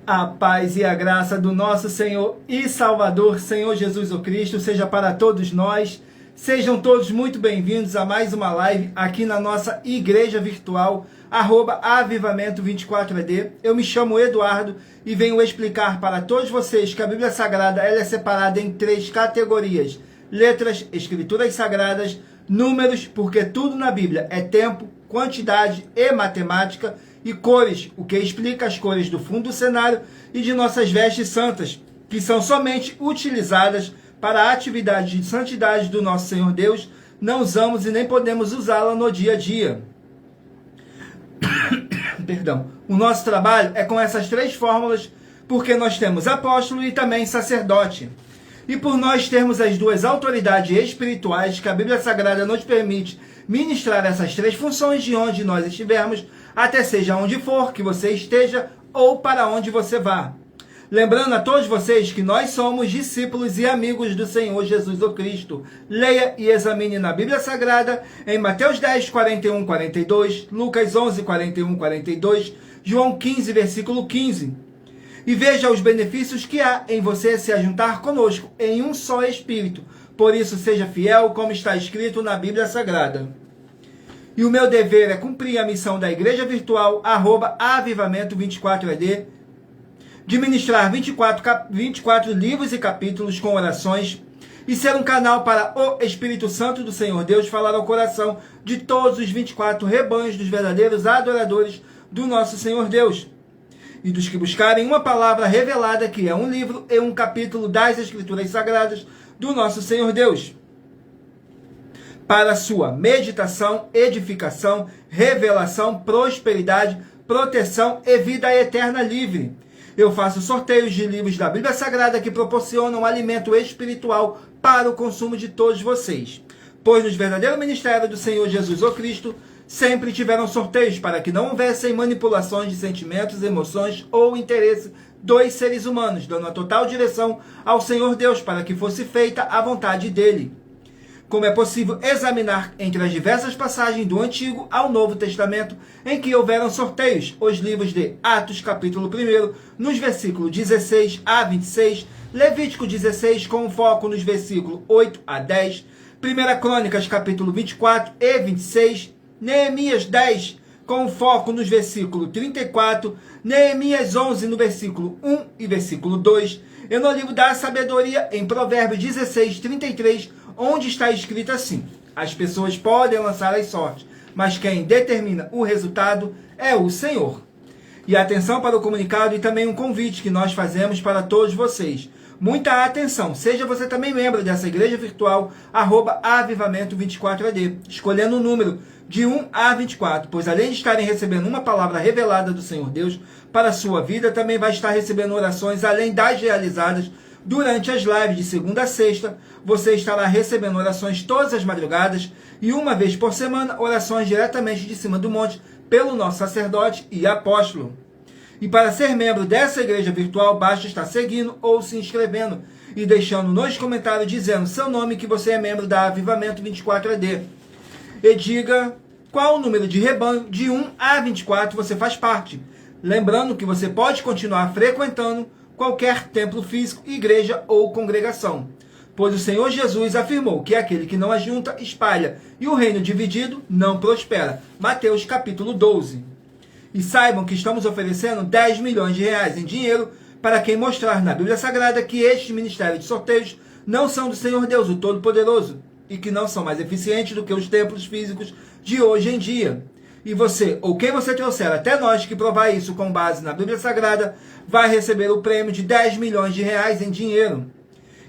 A paz e a graça do nosso Senhor e Salvador, Senhor Jesus o Cristo, seja para todos nós. Sejam todos muito bem-vindos a mais uma live aqui na nossa igreja virtual, @avivamento24ed. Eu me chamo Eduardo e venho explicar para todos vocês que a Bíblia Sagrada ela é separada em 3 categorias: letras, escrituras sagradas, números, porque tudo na Bíblia é tempo, quantidade e matemática, e cores, o que explica as cores do fundo do cenário e de nossas vestes santas, que são somente utilizadas para a atividade de santidade do nosso Senhor Deus. Não usamos e nem podemos usá-la no dia a dia. Perdão. O nosso trabalho é com essas 3 fórmulas, porque nós temos apóstolo e também sacerdote. E por nós termos as 2 autoridades espirituais que a Bíblia Sagrada nos permite ministrar essas 3 funções de onde nós estivermos, até seja onde for que você esteja ou para onde você vá. Lembrando a todos vocês que nós somos discípulos e amigos do Senhor Jesus o Cristo. Leia e examine na Bíblia Sagrada em Mateus 10, 41, 42, Lucas 11, 41, 42, João 15, versículo 15. E veja os benefícios que há em você se ajuntar conosco em um só Espírito. Por isso, seja fiel, como está escrito na Bíblia Sagrada. E o meu dever é cumprir a missão da Igreja Virtual, @avivamento24ed, de ministrar 24 livros e capítulos com orações, e ser um canal para o Espírito Santo do Senhor Deus falar ao coração de todos os 24 rebanhos dos verdadeiros adoradores do nosso Senhor Deus, e dos que buscarem uma palavra revelada, que é um livro e um capítulo das Escrituras Sagradas do nosso Senhor Deus, para sua meditação, edificação, revelação, prosperidade, proteção e vida eterna livre. Eu faço sorteios de livros da Bíblia Sagrada que proporcionam alimento espiritual para o consumo de todos vocês. Pois no verdadeiro ministério do Senhor Jesus o Cristo, sempre tiveram sorteios para que não houvessem manipulações de sentimentos, emoções ou interesse dos seres humanos, dando a total direção ao Senhor Deus para que fosse feita a vontade dele. Como é possível examinar entre as diversas passagens do Antigo ao Novo Testamento em que houveram sorteios, os livros de Atos, capítulo 1, nos versículos 16 a 26, Levítico 16, com foco nos versículos 8 a 10, 1 Crônicas, capítulo 24 e 26, Neemias 10, com foco nos versículos 34, Neemias 11, no versículo 1 e versículo 2, e no livro da sabedoria, em Provérbios 16, 33, onde está escrito assim: as pessoas podem lançar as sortes, mas quem determina o resultado é o Senhor. E atenção para o comunicado e também um convite que nós fazemos para todos vocês. Muita atenção, seja você também membro dessa igreja virtual, @avivamento24ed, escolhendo o número de 1 a 24, pois além de estarem recebendo uma palavra revelada do Senhor Deus para a sua vida, também vai estar recebendo orações além das realizadas durante as lives de segunda a sexta. Você estará recebendo orações todas as madrugadas e uma vez por semana, orações diretamente de cima do monte pelo nosso sacerdote e apóstolo. E para ser membro dessa igreja virtual, basta estar seguindo ou se inscrevendo e deixando nos comentários dizendo seu nome, que você é membro da Avivamento 24ed. E diga qual o número de rebanho de 1 a 24 você faz parte. Lembrando que você pode continuar frequentando qualquer templo físico, igreja ou congregação, pois o Senhor Jesus afirmou que aquele que não ajunta, espalha, e o reino dividido não prospera. Mateus capítulo 12. E saibam que estamos oferecendo 10 milhões de reais em dinheiro para quem mostrar na Bíblia Sagrada que estes ministérios de sorteios não são do Senhor Deus, o Todo-Poderoso, e que não são mais eficientes do que os templos físicos de hoje em dia. E você, ou quem você trouxer até nós que provar isso com base na Bíblia Sagrada, vai receber o prêmio de 10 milhões de reais em dinheiro.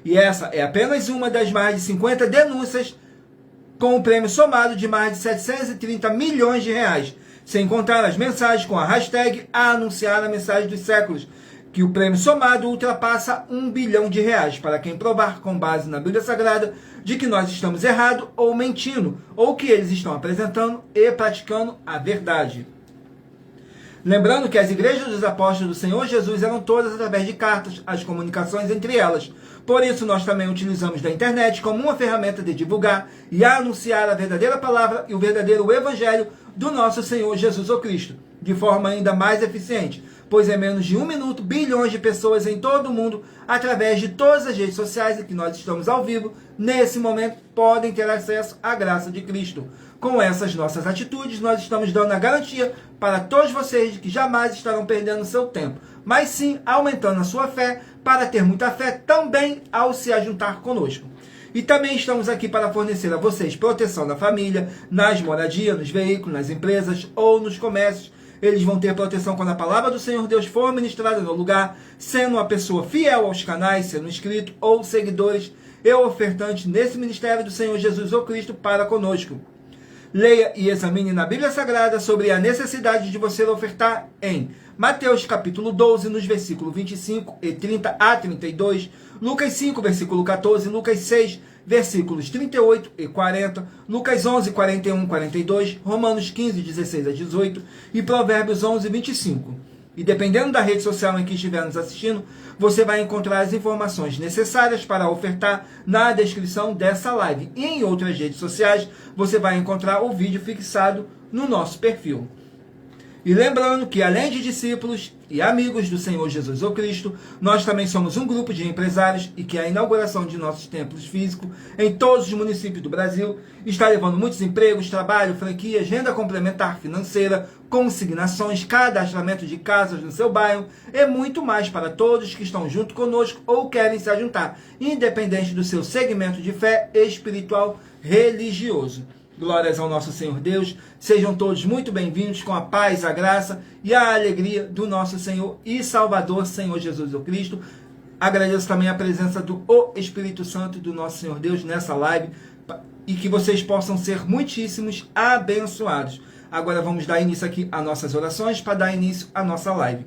E essa é apenas uma das mais de 50 denúncias, com o prêmio somado de mais de 730 milhões de reais, sem contar as mensagens com a hashtag a anunciar a mensagem dos séculos, que o prêmio somado ultrapassa 1 bilhão de reais para quem provar com base na Bíblia Sagrada de que nós estamos errados ou mentindo, ou que eles estão apresentando e praticando a verdade. Lembrando que as igrejas dos apóstolos do Senhor Jesus eram todas através de cartas, as comunicações entre elas. Por isso, nós também utilizamos da internet como uma ferramenta de divulgar e anunciar a verdadeira palavra e o verdadeiro evangelho do nosso Senhor Jesus o Cristo. de forma ainda mais eficiente, pois em menos de 1 minuto, bilhões de pessoas em todo o mundo, através de todas as redes sociais em que nós estamos ao vivo, nesse momento, podem ter acesso à graça de Cristo. Com essas nossas atitudes, nós estamos dando a garantia para todos vocês de que jamais estarão perdendo seu tempo, mas sim aumentando a sua fé, para ter muita fé também ao se ajuntar conosco. E também estamos aqui para fornecer a vocês proteção na família, nas moradias, nos veículos, nas empresas ou nos comércios. Eles vão ter proteção quando a palavra do Senhor Deus for ministrada no lugar, sendo uma pessoa fiel aos canais, sendo inscrito ou seguidores e ofertantes nesse ministério do Senhor Jesus ou Cristo para conosco. Leia e examine na Bíblia Sagrada sobre a necessidade de você ofertar em Mateus capítulo 12, nos versículos 25 e 30 a 32, Lucas 5, versículo 14, Lucas 6, versículos 38 e 40, Lucas 11, 41 e 42, Romanos 15, 16 a 18 e Provérbios 11, 25. E dependendo da rede social em que estiver nos assistindo, você vai encontrar as informações necessárias para ofertar na descrição dessa live. E em outras redes sociais, você vai encontrar o vídeo fixado no nosso perfil. E lembrando que, além de discípulos e amigos do Senhor Jesus ou Cristo, nós também somos um grupo de empresários e que a inauguração de nossos templos físicos em todos os municípios do Brasil está levando muitos empregos, trabalho, franquias, renda complementar financeira, consignações, cadastramento de casas no seu bairro e muito mais para todos que estão junto conosco ou querem se ajuntar, independente do seu segmento de fé espiritual religioso. Glórias ao nosso Senhor Deus, sejam todos muito bem-vindos com a paz, a graça e a alegria do nosso Senhor e Salvador, Senhor Jesus o Cristo. Agradeço também a presença do Espírito Santo do nosso Senhor Deus nessa live e que vocês possam ser muitíssimos abençoados. Agora vamos dar início aqui às nossas orações para dar início à nossa live,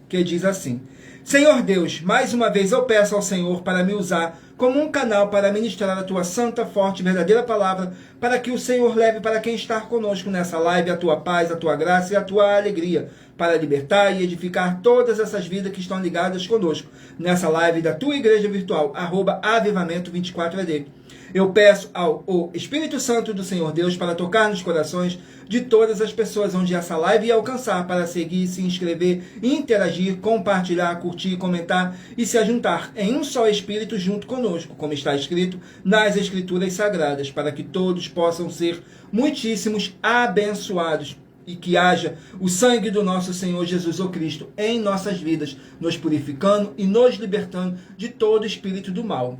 que diz assim: Senhor Deus, mais uma vez eu peço ao Senhor para me usar como um canal para ministrar a tua santa, forte e verdadeira palavra, para que o Senhor leve para quem está conosco nessa live a tua paz, a tua graça e a tua alegria, para libertar e edificar todas essas vidas que estão ligadas conosco nessa live da tua igreja virtual, @avivamento24ed. Eu peço ao Espírito Santo do Senhor Deus para tocar nos corações de todas as pessoas onde essa live ia alcançar, para seguir, se inscrever, interagir, compartilhar, curtir, comentar e se ajuntar em um só Espírito junto conosco, como está escrito nas Escrituras Sagradas, para que todos possam ser muitíssimos abençoados e que haja o sangue do nosso Senhor Jesus o Cristo em nossas vidas, nos purificando e nos libertando de todo espírito do mal.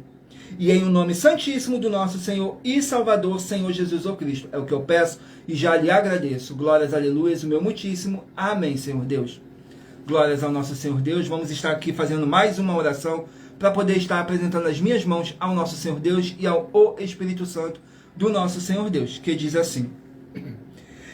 E em o nome santíssimo do nosso Senhor e Salvador, Senhor Jesus o Cristo, é o que eu peço e já lhe agradeço. Glórias, aleluias, o meu muitíssimo. Amém, Senhor Deus. Glórias ao nosso Senhor Deus. Vamos estar aqui fazendo mais uma oração para poder estar apresentando as minhas mãos ao nosso Senhor Deus e ao Espírito Santo do nosso Senhor Deus, que diz assim: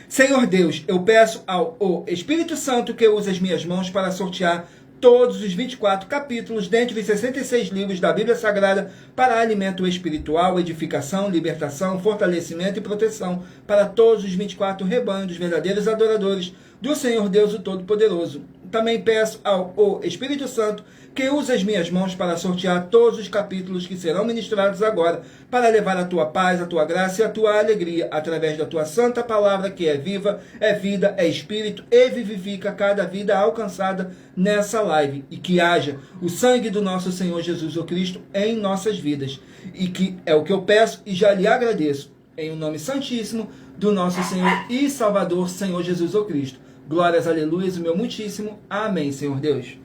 Senhor Deus, eu peço ao Espírito Santo que use as minhas mãos para sortear todos os 24 capítulos dentre os 66 livros da Bíblia Sagrada para alimento espiritual, edificação, libertação, fortalecimento e proteção para todos os 24 rebanhos dos verdadeiros adoradores do Senhor Deus o Todo-Poderoso. Também peço ao Espírito Santo que use as minhas mãos para sortear todos os capítulos que serão ministrados agora, para levar a tua paz, a tua graça e a tua alegria, através da tua santa palavra, que é viva, é vida, é espírito e vivifica cada vida alcançada nessa live. E que haja o sangue do nosso Senhor Jesus o Cristo em nossas vidas. E que é o que eu peço e já lhe agradeço, em o nome santíssimo do nosso Senhor e Salvador, Senhor Jesus o Cristo. Glórias, aleluias, o meu muitíssimo. Amém, Senhor Deus.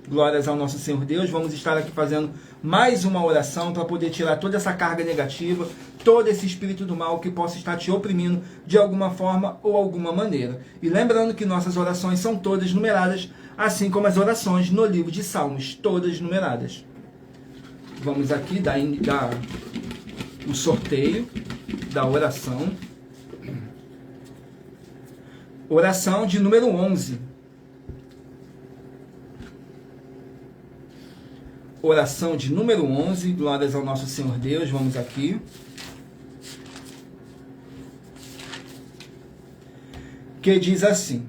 Glórias ao nosso Senhor Deus. Vamos estar aqui fazendo mais uma oração para poder tirar toda essa carga negativa, todo esse espírito do mal que possa estar te oprimindo de alguma forma ou alguma maneira. E lembrando que nossas orações são todas numeradas, assim como as orações no livro de Salmos, todas numeradas. Vamos aqui dar o sorteio da oração. Oração de número 11. Oração de número 11, glórias ao nosso Senhor Deus. Vamos aqui. Que diz assim: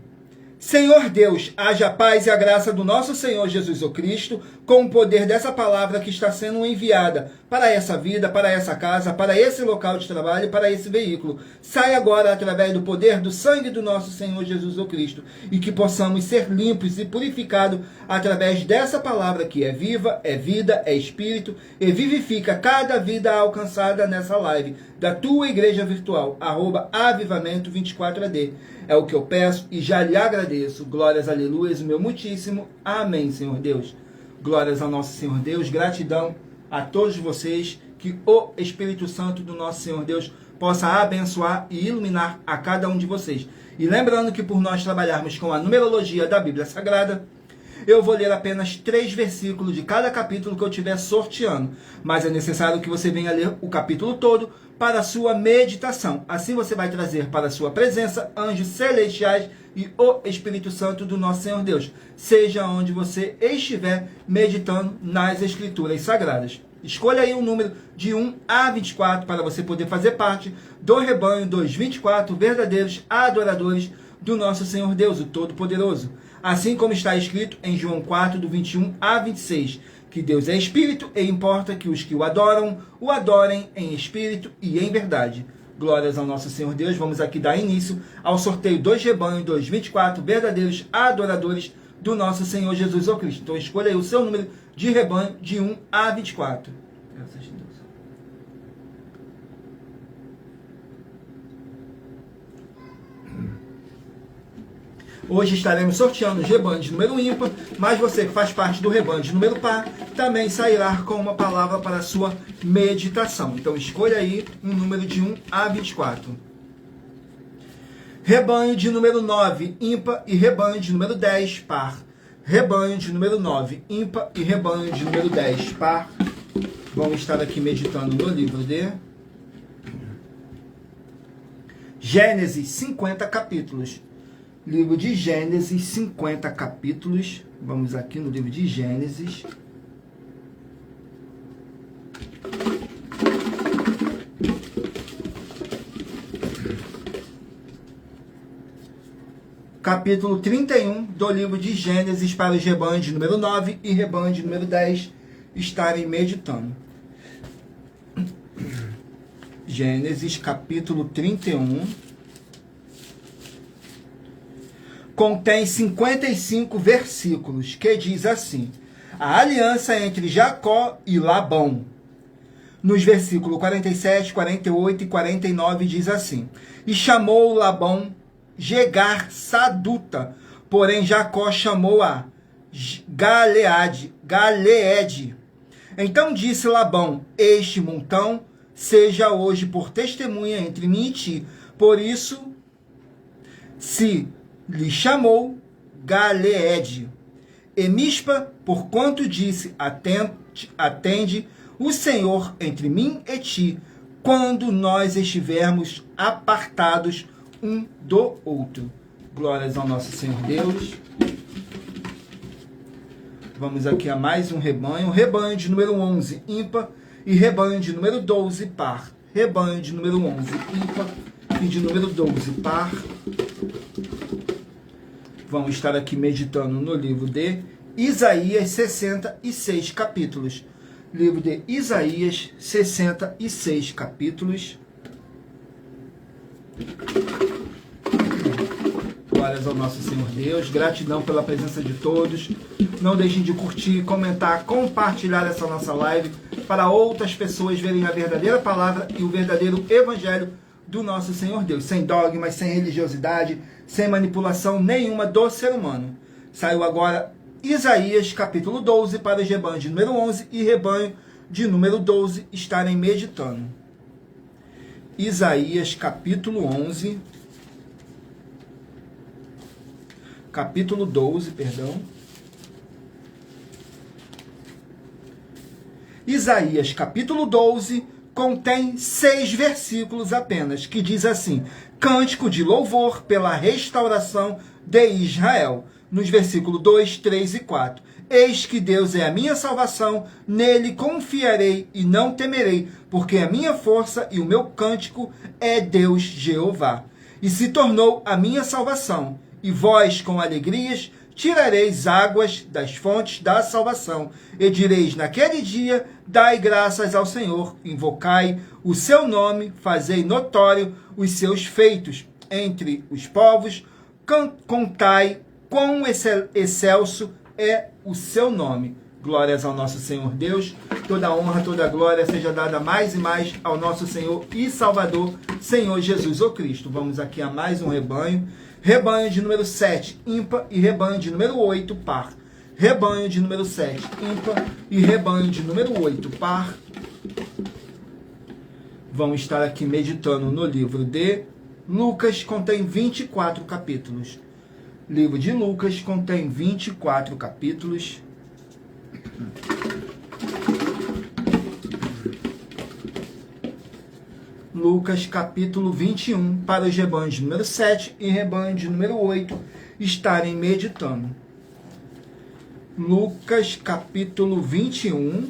Senhor Deus, haja a paz e a graça do nosso Senhor Jesus o Cristo, com o poder dessa palavra que está sendo enviada para essa vida, para essa casa, para esse local de trabalho, para esse veículo. Sai agora através do poder do sangue do nosso Senhor Jesus o Cristo, e que possamos ser limpos e purificados através dessa palavra que é viva, é vida, é espírito, e vivifica cada vida alcançada nessa live da tua igreja virtual, @avivamento24AD. É o que eu peço e já lhe agradeço. Glórias, aleluias, meu muitíssimo. Amém, Senhor Deus. Glórias ao nosso Senhor Deus. Gratidão a todos vocês, que o Espírito Santo do nosso Senhor Deus possa abençoar e iluminar a cada um de vocês. E lembrando que por nós trabalharmos com a numerologia da Bíblia Sagrada, eu vou ler apenas 3 versículos de cada capítulo que eu estiver sorteando, mas é necessário que você venha ler o capítulo todo para a sua meditação. Assim você vai trazer para a sua presença anjos celestiais e o Espírito Santo do nosso Senhor Deus, seja onde você estiver meditando nas Escrituras Sagradas. Escolha aí um número de 1 a 24 para você poder fazer parte do rebanho dos 24 verdadeiros adoradores do nosso Senhor Deus, o Todo-Poderoso. Assim como está escrito em João 4, do 21 a 26, que Deus é Espírito e importa que os que o adorem em Espírito e em verdade. Glórias ao nosso Senhor Deus. Vamos aqui dar início ao sorteio dos rebanhos dos 24 verdadeiros adoradores do nosso Senhor Jesus o Cristo. Então escolha aí o seu número de rebanho de 1 a 24. Graças a Deus. Hoje estaremos sorteando os rebanhos de número ímpar, mas você que faz parte do rebanho de número par também sairá com uma palavra para a sua meditação. Então escolha aí um número de 1 a 24. Rebanho de número 9, ímpar, e rebanho de número 10, par. Rebanho de número 9, ímpar, e rebanho de número 10, par. Vamos estar aqui meditando no livro de Gênesis, 50 capítulos. Livro de Gênesis, 50 capítulos. Vamos aqui no livro de Gênesis. Capítulo 31 do livro de Gênesis, para os rebanhos de número 9 e rebanho de número 10 estarem meditando. Gênesis, capítulo 31. Contém 55 versículos, que diz assim: a aliança entre Jacó e Labão. Nos versículos 47, 48 e 49 diz assim: e chamou Labão Jegar Saduta, porém Jacó chamou-a Galeede. Então disse Labão: este montão seja hoje por testemunha entre mim e ti. Por isso se lhe chamou Galeede. E Mispa, porquanto disse: atende o Senhor entre mim e ti, quando nós estivermos apartados um do outro. Glórias ao nosso Senhor Deus. Vamos aqui a mais um rebanho. Rebanho de número 11, ímpar, e rebanho de número 12, par. Rebanho de número 11, ímpar, e de número 12, par. Vamos estar aqui meditando no livro de Isaías, 66 capítulos. Livro de Isaías, 66 capítulos. Glórias ao nosso Senhor Deus. Gratidão pela presença de todos. Não deixem de curtir, comentar, compartilhar essa nossa live para outras pessoas verem a verdadeira palavra e o verdadeiro evangelho do nosso Senhor Deus, sem dogmas, sem religiosidade, sem manipulação nenhuma do ser humano. Saiu agora Isaías, capítulo 12, para os rebanhos de número 11 e rebanho de número 12 estarem meditando. Isaías, capítulo 11, capítulo 12, perdão. Isaías, capítulo 12, contém 6 versículos apenas, que diz assim: cântico de louvor pela restauração de Israel. Nos versículos 2, 3 e 4. Eis que Deus é a minha salvação, nele confiarei e não temerei, porque a minha força e o meu cântico é Deus Jeová. E se tornou a minha salvação, e vós com alegrias tirareis águas das fontes da salvação, e direis naquele dia, dai graças ao Senhor, invocai o seu nome, fazei notório os seus feitos entre os povos, contai quão excelso é o seu nome. Glórias ao nosso Senhor Deus, toda honra, toda glória seja dada mais e mais ao nosso Senhor e Salvador, Senhor Jesus o Cristo. Vamos aqui a mais um rebanho. Rebanho de número 7, ímpar, e rebanho de número 8, par. Rebanho de número 7, ímpar, e rebanho de número 8, par. Vamos estar aqui meditando no livro de Lucas, contém 24 capítulos. Livro de Lucas contém 24 capítulos. Lucas capítulo 21, para os rebanhos de número 7 e rebanho de número 8 estarem meditando. Lucas capítulo 21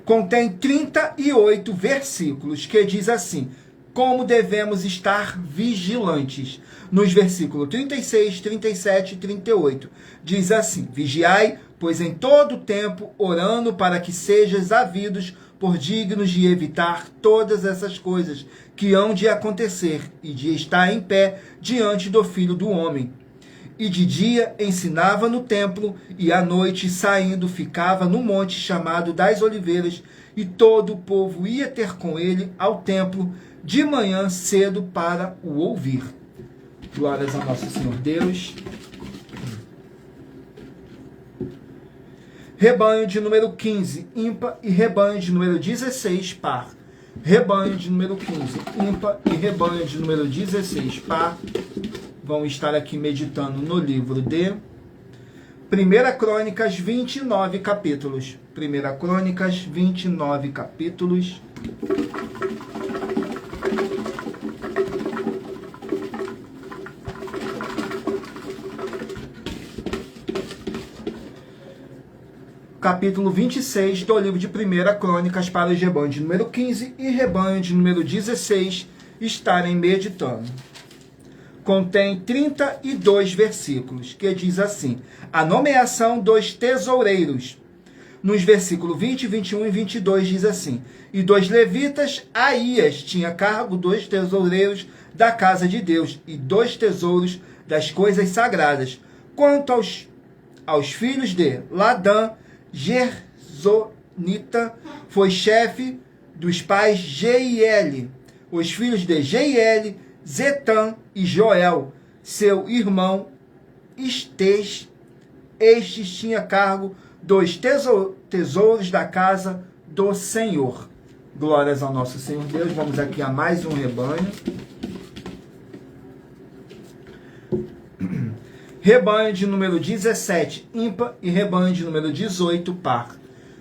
contém 38 versículos, que diz assim: como devemos estar vigilantes. Nos versículos 36, 37 e 38, diz assim: vigiai, pois em todo tempo orando para que sejais havidos por dignos de evitar todas essas coisas que hão de acontecer e de estar em pé diante do Filho do Homem. E de dia ensinava no templo, e à noite, saindo, ficava no monte chamado das Oliveiras, e todo o povo ia ter com ele ao templo de manhã cedo para o ouvir. Glórias ao nosso Senhor Deus. Rebanho de número 15, ímpar, e rebanho de número 16, par. Rebanho de número 15, ímpar, e rebanho de número 16, par. Vão estar aqui meditando no livro de 1 Crônicas, 29 capítulos. 1 Crônicas, 29 capítulos. Capítulo 26 do livro de 1 Crônicas, para os rebanhos de número 15 e rebanho de número 16 estarem meditando. Contém 32 versículos, que diz assim: a nomeação dos tesoureiros. Nos versículos 20, 21 e 22 diz assim: e dos levitas, Aías tinha cargo dos tesoureiros da casa de Deus e dos tesouros das coisas sagradas. Quanto aos filhos de Ladã, Gersonita foi chefe dos pais Jeiel. Os filhos de Jeiel, Zetã e Joel, seu irmão Estes. Estes tinha cargo dos tesouros da casa do Senhor. Glórias ao nosso Senhor Deus. Vamos aqui a mais um rebanho. Rebanho de número 17, ímpar, e rebanho de número 18, par.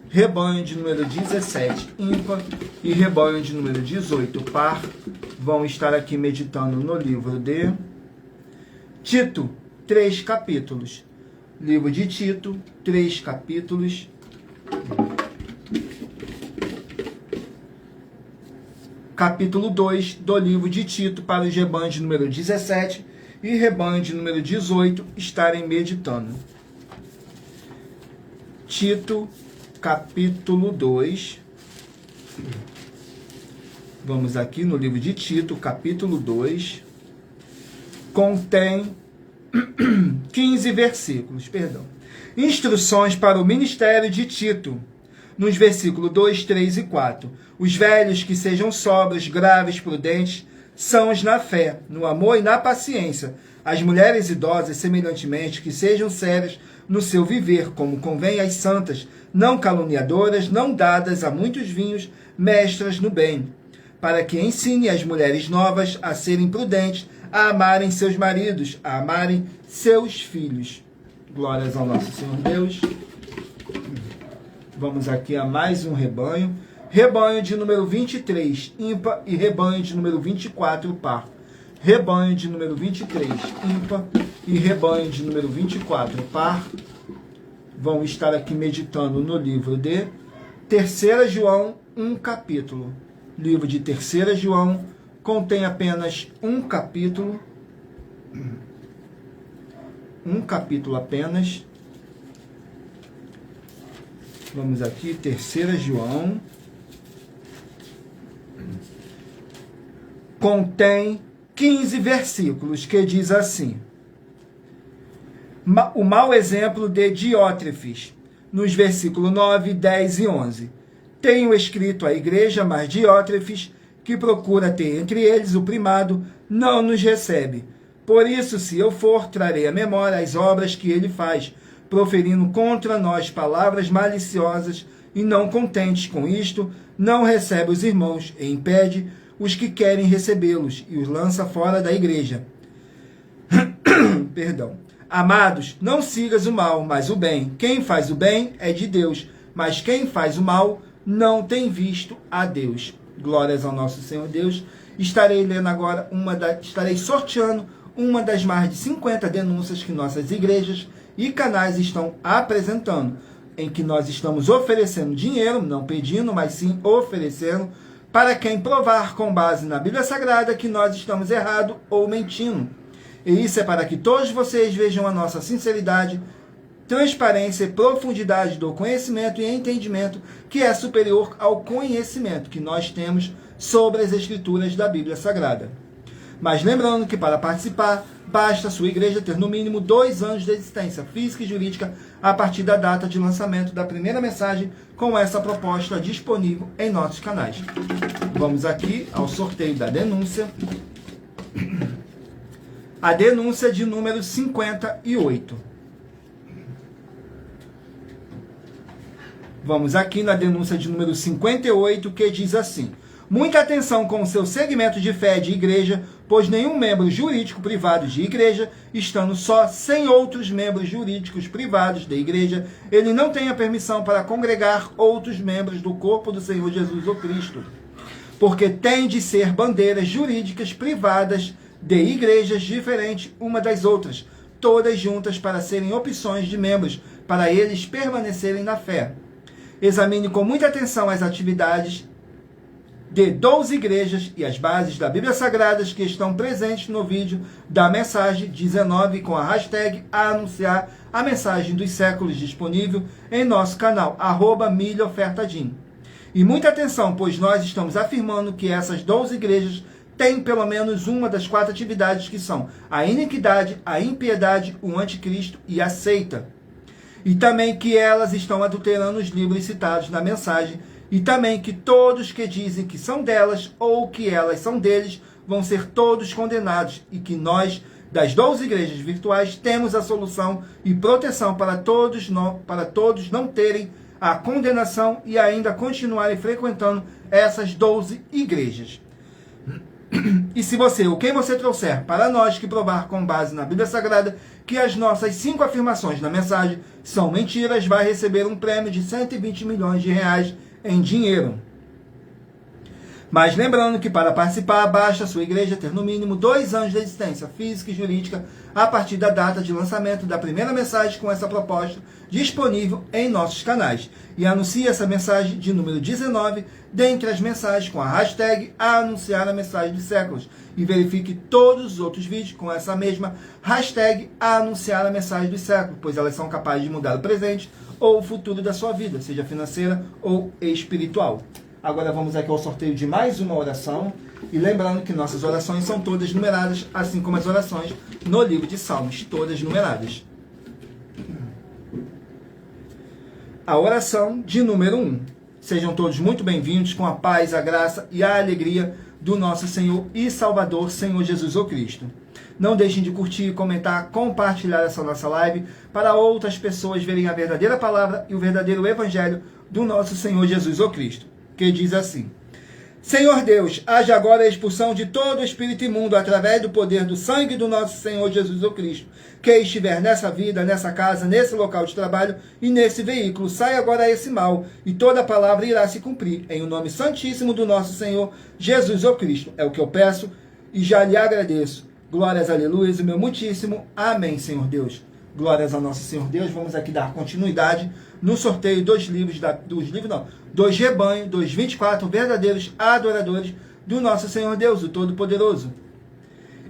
Rebanho de número 17, ímpar, e rebanho de número 18, par. Vão estar aqui meditando no livro de Tito, 3 capítulos. Livro de Tito, 3 capítulos. Capítulo 2 do livro de Tito, para os rebanhos de número 17 e rebanho de número 18 estarem meditando. Tito, capítulo 2. Vamos aqui no livro de Tito, capítulo 2. Contém 15 versículos, perdão. Instruções para o ministério de Tito. Nos versículos 2, 3 e 4. Os velhos que sejam sóbrios, graves, prudentes, sãos na fé, no amor e na paciência. As mulheres idosas, semelhantemente, que sejam sérias no seu viver, como convém às santas, não caluniadoras, não dadas a muitos vinhos, mestras no bem, para que ensine as mulheres novas a serem prudentes, a amarem seus maridos, a amarem seus filhos. Glórias ao nosso Senhor Deus. Vamos aqui a mais um rebanho. Rebanho de número 23, ímpar, e rebanho de número 24, par. Rebanho de número 23, ímpar, e rebanho de número 24, par. Vão estar aqui meditando no livro de 3 João, 1 capítulo. Livro de 3 João contém apenas um capítulo. um capítulo apenas. Vamos aqui, 3 João. Contém 15 versículos que diz assim: o mau exemplo de Diótrefes, nos versículos 9, 10 e 11. Tenho escrito à igreja, mas Diótrefes, que procura ter entre eles o primado, não nos recebe. Por isso, se eu for, trarei à memória as obras que ele faz, proferindo contra nós palavras maliciosas, e não contentes com isto, não recebe os irmãos e impede os que querem recebê-los e os lança fora da igreja. Perdão. Amados, não sigas o mal, mas o bem. Quem faz o bem é de Deus, mas quem faz o mal não tem visto a Deus. Glórias ao nosso Senhor Deus. Estarei lendo agora estarei sorteando uma das mais de 50 denúncias que nossas igrejas e canais estão apresentando, em que nós estamos oferecendo dinheiro, não pedindo, mas sim oferecendo, para quem provar com base na Bíblia Sagrada que nós estamos errados ou mentindo. E isso é para que todos vocês vejam a nossa sinceridade, transparência e profundidade do conhecimento e entendimento que é superior ao conhecimento que nós temos sobre as Escrituras da Bíblia Sagrada. Mas lembrando que para participar, basta a sua igreja ter no mínimo 2 anos de existência física e jurídica a partir da data de lançamento da primeira mensagem com essa proposta disponível em nossos canais. Vamos aqui ao sorteio da denúncia. A denúncia de número 58. Vamos aqui na denúncia de número 58, que diz assim: muita atenção com o seu segmento de fé de igreja, pois nenhum membro jurídico privado de igreja, estando só sem outros membros jurídicos privados da igreja, ele não tem a permissão para congregar outros membros do corpo do Senhor Jesus o Cristo, porque tem de ser bandeiras jurídicas privadas de igrejas diferentes uma das outras, todas juntas para serem opções de membros, para eles permanecerem na fé. Examine com muita atenção as atividades de 12 igrejas e as bases da Bíblia Sagrada que estão presentes no vídeo da mensagem 19 com a hashtag anunciar a mensagem dos séculos disponível em nosso canal, @milhaofertadim. E muita atenção, pois nós estamos afirmando que essas 12 igrejas têm pelo menos uma das 4 atividades que são a iniquidade, a impiedade, o anticristo e a seita. E também que elas estão adulterando os livros citados na mensagem, e também que todos que dizem que são delas ou que elas são deles vão ser todos condenados, e que nós, das 12 igrejas virtuais, temos a solução e proteção para todos não terem a condenação e ainda continuarem frequentando essas 12 igrejas. E se você, ou quem você trouxer para nós que provar com base na Bíblia Sagrada que as nossas 5 afirmações na mensagem são mentiras, vai receber um prêmio de 120 milhões de reais em dinheiro. Mas lembrando que para participar, basta a sua igreja ter no mínimo 2 anos de existência física e jurídica a partir da data de lançamento da primeira mensagem com essa proposta disponível em nossos canais. E anuncie essa mensagem de número 19 dentre as mensagens com a hashtag anunciar a mensagem dos séculos. E verifique todos os outros vídeos com essa mesma hashtag anunciar a mensagem dos séculos, pois elas são capazes de mudar o presente ou o futuro da sua vida, seja financeira ou espiritual. Agora vamos aqui ao sorteio de mais uma oração. E lembrando que nossas orações são todas numeradas, assim como as orações no livro de Salmos, todas numeradas. A oração de número 1. Sejam todos muito bem-vindos com a paz, a graça e a alegria do nosso Senhor e Salvador, Senhor Jesus o Cristo. Não deixem de curtir, comentar, compartilhar essa nossa live para outras pessoas verem a verdadeira palavra e o verdadeiro evangelho do nosso Senhor Jesus o Cristo, que diz assim: Senhor Deus, haja agora a expulsão de todo o espírito imundo através do poder do sangue do nosso Senhor Jesus o Cristo, que estiver nessa vida, nessa casa, nesse local de trabalho e nesse veículo. Sai agora esse mal e toda palavra irá se cumprir. Em o nome santíssimo do nosso Senhor Jesus o Cristo. É o que eu peço e já lhe agradeço. Glórias, aleluias, o meu muitíssimo amém, Senhor Deus. Glórias ao nosso Senhor Deus. Vamos aqui dar continuidade no sorteio dos rebanhos, dos 24 verdadeiros adoradores do nosso Senhor Deus, o Todo-Poderoso.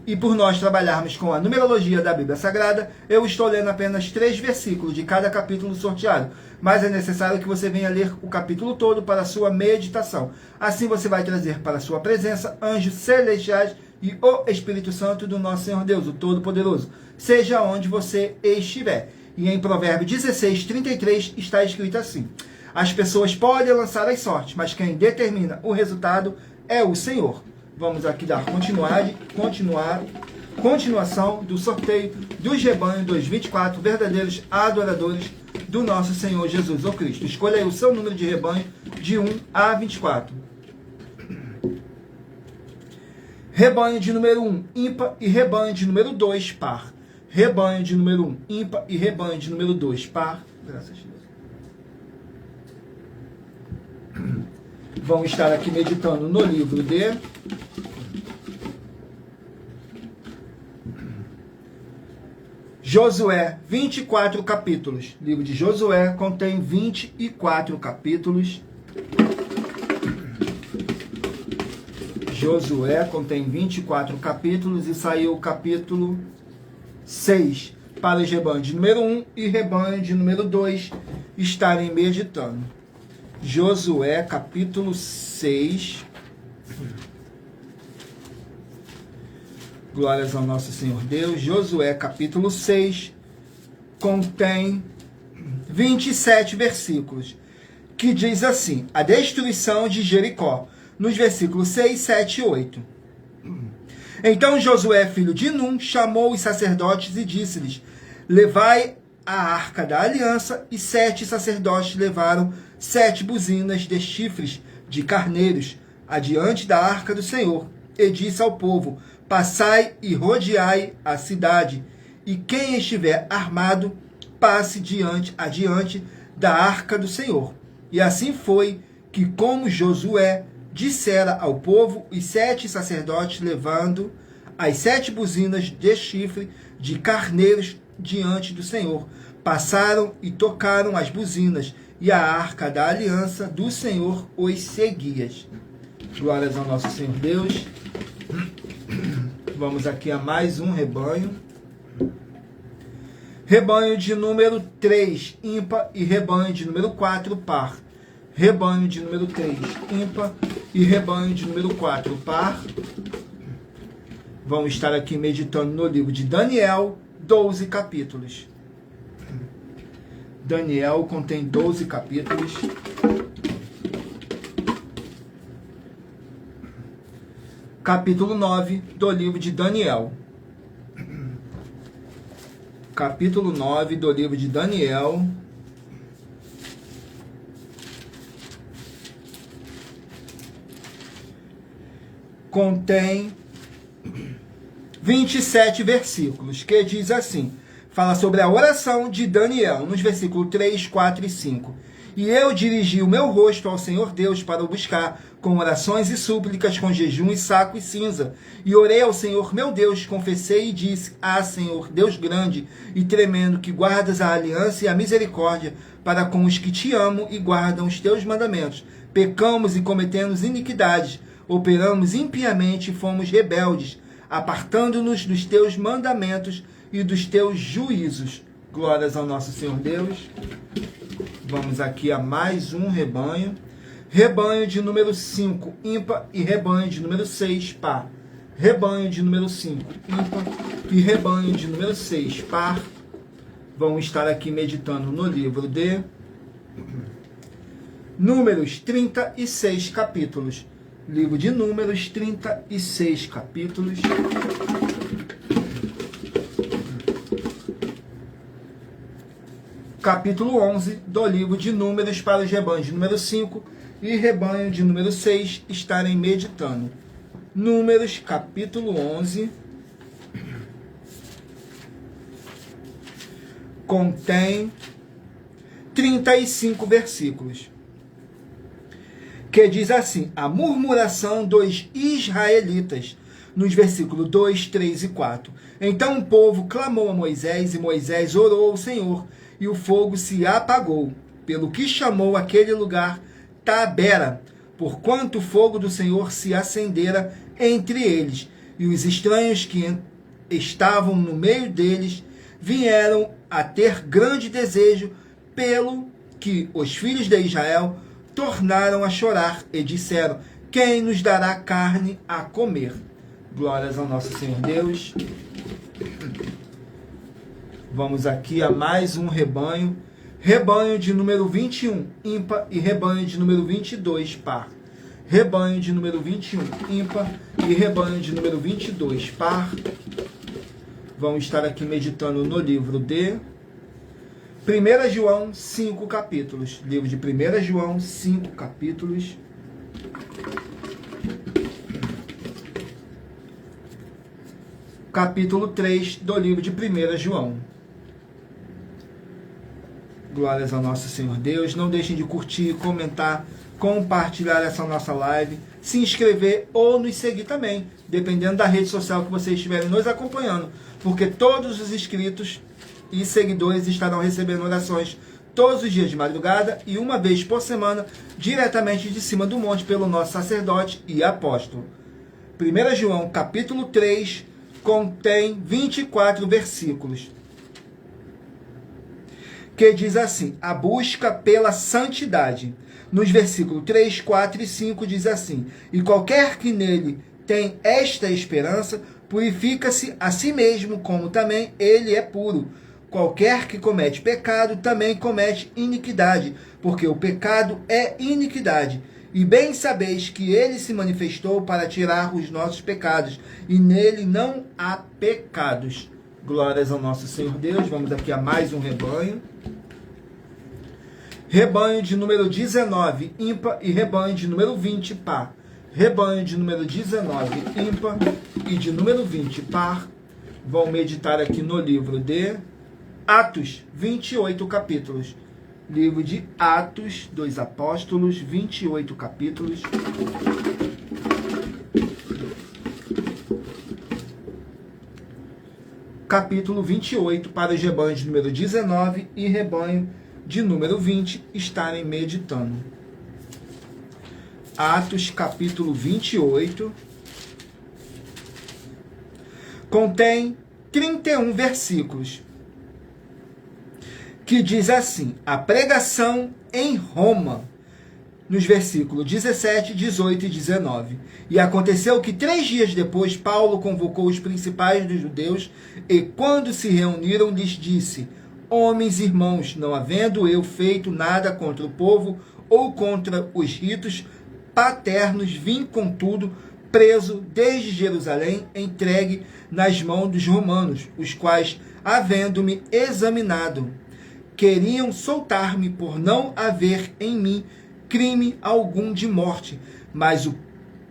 E por nós trabalharmos com a numerologia da Bíblia Sagrada, eu estou lendo apenas 3 versículos de cada capítulo sorteado. Mas é necessário que você venha ler o capítulo todo para a sua meditação. Assim você vai trazer para a sua presença anjos celestiais e o Espírito Santo do nosso Senhor Deus, o Todo-Poderoso, seja onde você estiver. E em Provérbios 16, 33 está escrito assim: as pessoas podem lançar as sortes, mas quem determina o resultado é o Senhor. Vamos aqui dar continuação do sorteio dos rebanhos dos 24 verdadeiros adoradores do nosso Senhor Jesus ou Cristo. Escolha aí o seu número de rebanho de 1 a 24. Rebanho de número 1, ímpar, e rebanho de número 2, par. Rebanho de número 1, ímpar, e rebanho de número 2, par. Graças a Deus. Vamos estar aqui meditando no livro de Josué, 24 capítulos. O livro de Josué contém 24 capítulos. Josué contém 24 capítulos e saiu o capítulo 6 para os rebanhos de número 1 e rebanho de número 2 estarem meditando. Josué capítulo 6. Glórias ao nosso Senhor Deus. Josué capítulo 6 contém 27 versículos, que diz assim: a destruição de Jericó, nos versículos 6, 7 e 8. Então Josué, filho de Num, chamou os sacerdotes e disse-lhes: levai a arca da aliança. E 7 sacerdotes levaram 7 buzinas de chifres de carneiros adiante da arca do Senhor. E disse ao povo: passai e rodeai a cidade, e quem estiver armado, passe adiante da arca do Senhor. E assim foi que, como Josué dissera ao povo, os 7 sacerdotes, levando as 7 buzinas de chifre de carneiros diante do Senhor, passaram e tocaram as buzinas, e a arca da aliança do Senhor os seguia. Glórias ao nosso Senhor Deus. Vamos aqui a mais um rebanho. Rebanho de número 3, ímpar, e rebanho de número 4, par. Rebanho de número 3, ímpar, e rebanho de número 4, par. Vamos estar aqui meditando no livro de Daniel, 12 capítulos. Daniel contém 12 capítulos. Capítulo 9 do livro de Daniel. Capítulo 9 do livro de Daniel. Contém 27 versículos, que diz assim, fala sobre a oração de Daniel, nos versículos 3, 4 e 5. E eu dirigi o meu rosto ao Senhor Deus para o buscar, com orações e súplicas, com jejum e saco e cinza. E orei ao Senhor meu Deus, confessei e disse: ah, Senhor, Deus grande e tremendo, que guardas a aliança e a misericórdia para com os que te amam e guardam os teus mandamentos. Pecamos e cometemos iniquidades, operamos impiamente e fomos rebeldes, apartando-nos dos teus mandamentos e dos teus juízos. Glórias ao nosso Senhor Deus. Vamos aqui a mais um rebanho. Rebanho de número 5, ímpar, e rebanho de número 6, par. Rebanho de número 5, ímpar, e rebanho de número 6, par. Vamos estar aqui meditando no livro de Números, 36 capítulos. Livro de Números, 36 capítulos. Capítulo 11 do livro de Números, para os rebanhos de número 5 e rebanho de número 6 estarem meditando. Números, capítulo 11, contém 35 versículos, que diz assim: a murmuração dos israelitas, nos versículos 2, 3 e 4. Então o povo clamou a Moisés, e Moisés orou ao Senhor, e o fogo se apagou, pelo que chamou aquele lugar Tabera, porquanto o fogo do Senhor se acendera entre eles. E os estranhos que estavam no meio deles vieram a ter grande desejo, pelo que os filhos de Israel tornaram a chorar e disseram: quem nos dará carne a comer? Glórias ao nosso Senhor Deus. Vamos aqui a mais um rebanho. Rebanho de número 21, ímpar, e rebanho de número 22, par. Rebanho de número 21, ímpar, e rebanho de número 22, par. Vamos estar aqui meditando no livro de 1 João, 5 capítulos. Livro de 1 João, 5 capítulos. Capítulo 3 do livro de 1 João. Glórias ao nosso Senhor Deus. Não deixem de curtir, comentar, compartilhar essa nossa live, se inscrever ou nos seguir também, dependendo da rede social que vocês estiverem nos acompanhando, porque todos os inscritos e seguidores estarão recebendo orações todos os dias de madrugada e uma vez por semana, diretamente de cima do monte, pelo nosso sacerdote e apóstolo. 1 João, capítulo 3, contém 24 versículos, que diz assim: a busca pela santidade. Nos versículos 3, 4 e 5 diz assim: e qualquer que nele tem esta esperança, purifica-se a si mesmo, como também ele é puro. Qualquer que comete pecado, também comete iniquidade, porque o pecado é iniquidade. E bem sabeis que ele se manifestou para tirar os nossos pecados, e nele não há pecados. Glórias ao nosso Senhor Deus. Vamos aqui a mais um rebanho. Rebanho de número 19, ímpar, e rebanho de número 20, par. Rebanho de número 19, ímpar, e de número 20, par. Vão meditar aqui no livro de Atos, 28 capítulos. Livro de Atos dos Apóstolos, 28 capítulos. Capítulo 28, para os rebanhos de número 19 e rebanho de número 20 estarem meditando. Atos, capítulo 28, contém 31 versículos, que diz assim: a pregação em Roma, nos versículos 17, 18 e 19. E aconteceu que 3 dias depois Paulo convocou os principais dos judeus, e quando se reuniram lhes disse: homens e irmãos, não havendo eu feito nada contra o povo ou contra os ritos paternos, vim contudo preso desde Jerusalém, entregue nas mãos dos romanos, os quais, havendo-me examinado, queriam soltar-me por não haver em mim crime algum de morte, mas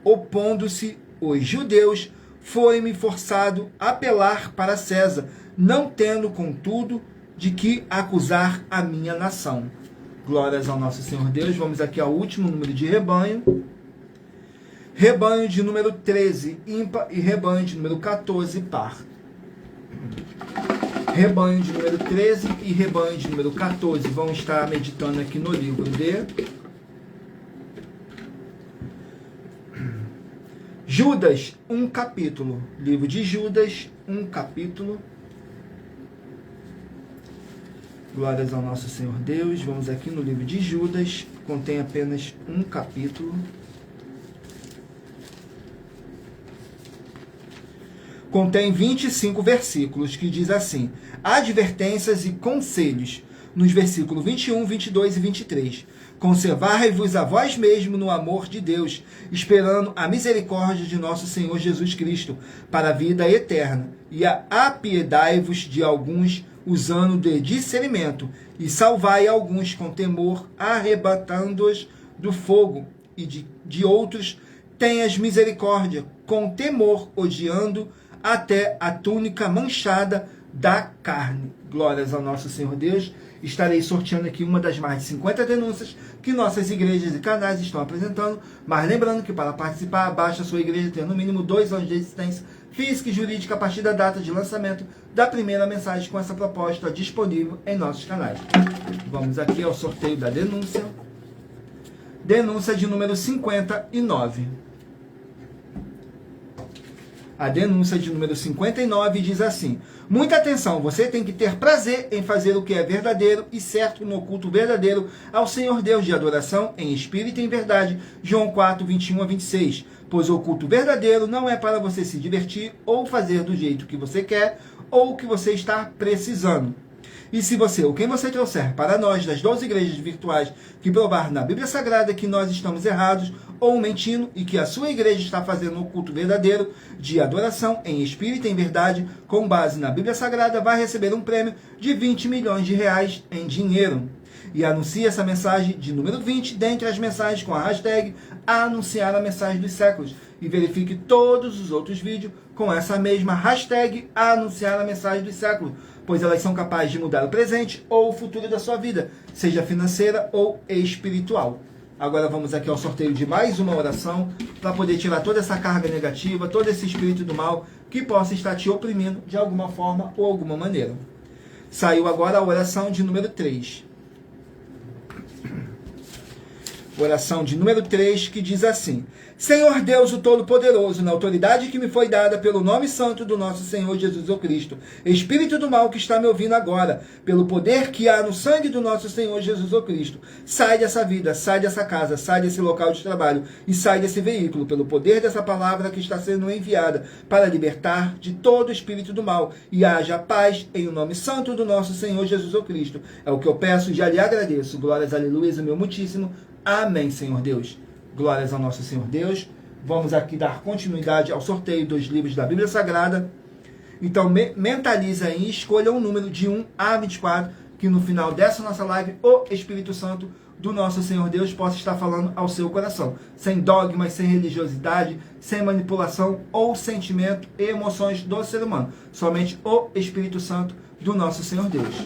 opondo-se os judeus, foi-me forçado apelar para César, não tendo, contudo, de que acusar a minha nação. Glórias ao nosso Senhor Deus. Vamos aqui ao último número de rebanho. Rebanho de número 13, ímpar, e rebanho de número 14, par. Rebanho de número 13 e rebanho de número 14 vão estar meditando aqui no livro de Judas, um capítulo. Livro de Judas, um capítulo. Glórias ao nosso Senhor Deus. Vamos aqui no livro de Judas, contém apenas um capítulo. Contém 25 versículos, que diz assim: advertências e conselhos, nos versículos 21, 22 e 23. Conservai-vos a vós mesmo no amor de Deus, esperando a misericórdia de nosso Senhor Jesus Cristo, para a vida eterna. E apiedai-vos de alguns, usando de discernimento, e salvai alguns com temor, arrebatando-os do fogo, e de outros tenhas misericórdia, com temor, odiando até a túnica manchada da carne. Glórias ao nosso Senhor Deus. Estarei sorteando aqui uma das mais de 50 denúncias que nossas igrejas e canais estão apresentando, mas lembrando que para participar, basta a sua igreja ter no mínimo 2 anos de existência física e jurídica a partir da data de lançamento da primeira mensagem com essa proposta disponível em nossos canais. Vamos aqui ao sorteio da denúncia. Denúncia de número 59. A denúncia de número 59 diz assim: muita atenção, você tem que ter prazer em fazer o que é verdadeiro e certo no culto verdadeiro ao Senhor Deus de adoração em espírito e em verdade. João 4, 21 a 26. Pois o culto verdadeiro não é para você se divertir ou fazer do jeito que você quer ou que você está precisando. E se você, ou quem você trouxer para nós das 12 igrejas virtuais que provar na Bíblia Sagrada que nós estamos errados ou mentindo e que a sua igreja está fazendo um culto verdadeiro de adoração em espírito e em verdade, com base na Bíblia Sagrada, vai receber um prêmio de 20 milhões de reais em dinheiro. E anuncie essa mensagem de número 20 dentre as mensagens com a hashtag anunciar a mensagem dos séculos. E verifique todos os outros vídeos com essa mesma hashtag anunciar a mensagem dos séculos, pois elas são capazes de mudar o presente ou o futuro da sua vida, seja financeira ou espiritual. Agora vamos aqui ao sorteio de mais uma oração para poder tirar toda essa carga negativa, todo esse espírito do mal que possa estar te oprimindo de alguma forma ou alguma maneira. Saiu agora a oração de número 3. Oração de número 3, que diz assim: Senhor Deus, o Todo-Poderoso, na autoridade que me foi dada pelo nome santo do nosso Senhor Jesus Cristo, Espírito do mal que está me ouvindo agora, pelo poder que há no sangue do nosso Senhor Jesus Cristo, sai dessa vida, sai dessa casa, sai desse local de trabalho e sai desse veículo, pelo poder dessa palavra que está sendo enviada para libertar de todo o espírito do mal, e haja paz em o nome santo do nosso Senhor Jesus Cristo. É o que eu peço e já lhe agradeço. Glórias, aleluia, meu muitíssimo. Amém, Senhor Deus. Glórias ao nosso Senhor Deus. Vamos aqui dar continuidade ao sorteio dos livros da Bíblia Sagrada. Então, mentaliza aí e escolha um número de 1 a 24, que no final dessa nossa live, o Espírito Santo do nosso Senhor Deus possa estar falando ao seu coração. Sem dogmas, sem religiosidade, sem manipulação ou sentimento e emoções do ser humano. Somente o Espírito Santo do nosso Senhor Deus.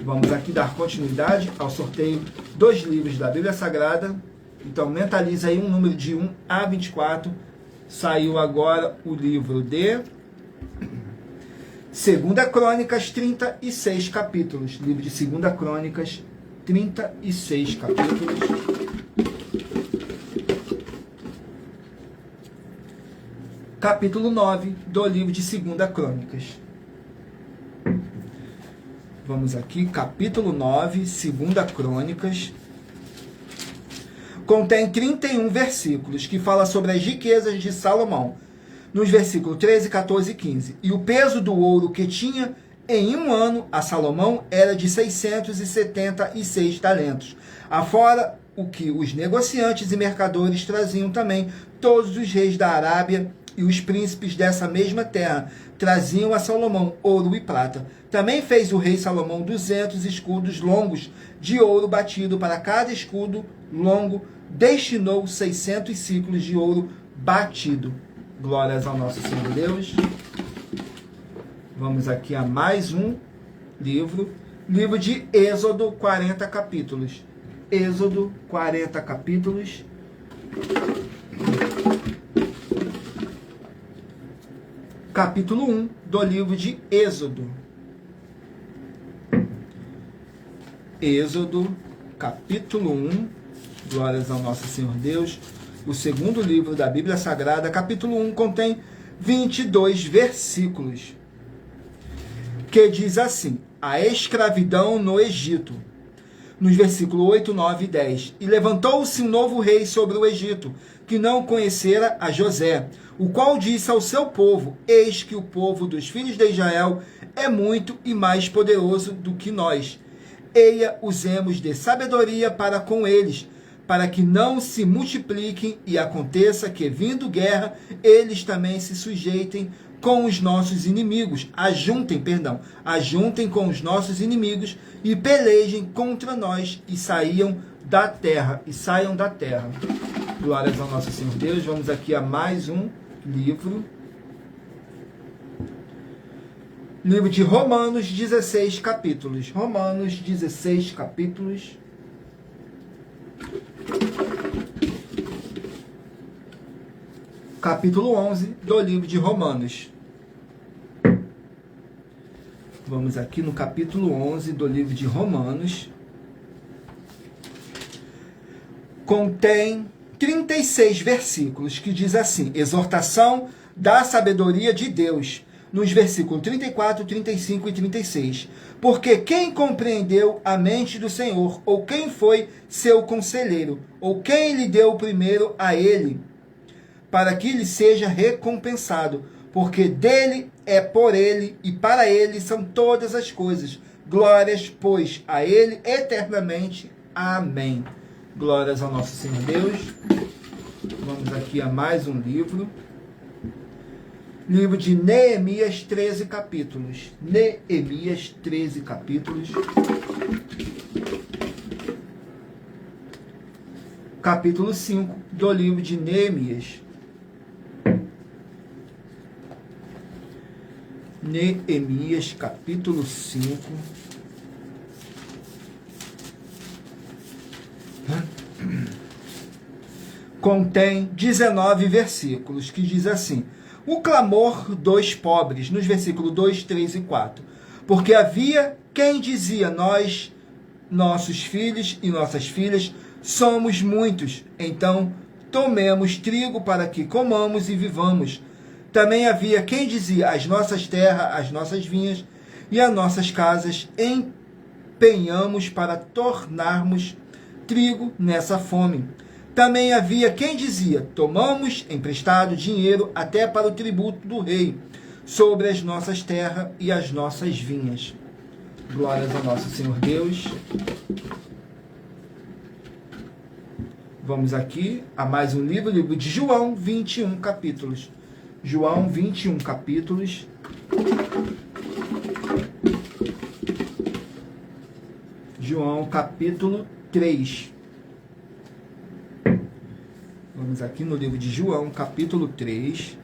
Vamos aqui dar continuidade ao sorteio dos livros da Bíblia Sagrada. Então, mentaliza aí um número de 1 a 24. Saiu agora o livro de 2 Crônicas, 36 capítulos. Livro de 2 Crônicas, 36 capítulos. Capítulo 9 do livro de 2 Crônicas. Vamos aqui, capítulo 9, 2 Crônicas. Contém 31 versículos que fala sobre as riquezas de Salomão. Nos versículos 13, 14 e 15. E o peso do ouro que tinha em um ano a Salomão era de 676 talentos. Afora o que os negociantes e mercadores traziam também, todos os reis da Arábia e os príncipes dessa mesma terra traziam a Salomão ouro e prata. Também fez o rei Salomão 200 escudos longos de ouro batido. Para cada escudo longo destinou 600 ciclos de ouro batido. Glórias ao nosso Senhor Deus. Vamos aqui a mais um livro. Livro de Êxodo, 40 capítulos. Êxodo, 40 capítulos. Capítulo 1 do livro de Êxodo. Êxodo, capítulo 1. Glórias ao nosso Senhor Deus. O segundo livro da Bíblia Sagrada, capítulo 1, contém 22 versículos. Que diz assim: a escravidão no Egito. Nos versículos 8, 9 e 10. E levantou-se um novo rei sobre o Egito, que não conhecera a José, o qual disse ao seu povo: eis que o povo dos filhos de Israel é muito e mais poderoso do que nós. Eia, usemos de sabedoria para com eles, para que não se multipliquem e aconteça que, vindo guerra, eles também se sujeitem com os nossos inimigos, ajuntem com os nossos inimigos e pelejem contra nós e saiam da terra. Glórias ao nosso Senhor Deus. Vamos aqui a mais um livro. Livro de Romanos, 16 capítulos. Romanos, 16 capítulos. Capítulo 11 do livro de Romanos. Vamos aqui no capítulo 11 do livro de Romanos. Contém 36 versículos que diz assim: exortação da sabedoria de Deus, nos versículos 34, 35 e 36. Porque quem compreendeu a mente do Senhor, ou quem foi seu conselheiro, ou quem lhe deu primeiro a ele, para que lhe seja recompensado, porque dele, é por ele e para ele são todas as coisas. Glórias, pois, a ele eternamente. Amém. Glórias ao nosso Senhor Deus. Vamos aqui a mais um livro. Livro de Neemias, 13 capítulos. Neemias, 13 capítulos. Capítulo 5 do livro de Neemias. Neemias, capítulo 5. Contém 19 versículos, que diz assim: o clamor dos pobres, nos versículos 2, 3 e 4. Porque havia quem dizia: nós, nossos filhos e nossas filhas, somos muitos, então tomemos trigo para que comamos e vivamos. Também havia quem dizia: as nossas terras, as nossas vinhas e as nossas casas empenhamos para tornarmos trigo nessa fome. Também havia quem dizia: tomamos emprestado dinheiro até para o tributo do rei, sobre as nossas terras e as nossas vinhas. Glórias ao nosso Senhor Deus. Vamos aqui a mais um livro, livro de João, 21 capítulos. João, 21 capítulos. João, capítulo 3. Vamos aqui no livro de João, capítulo 3.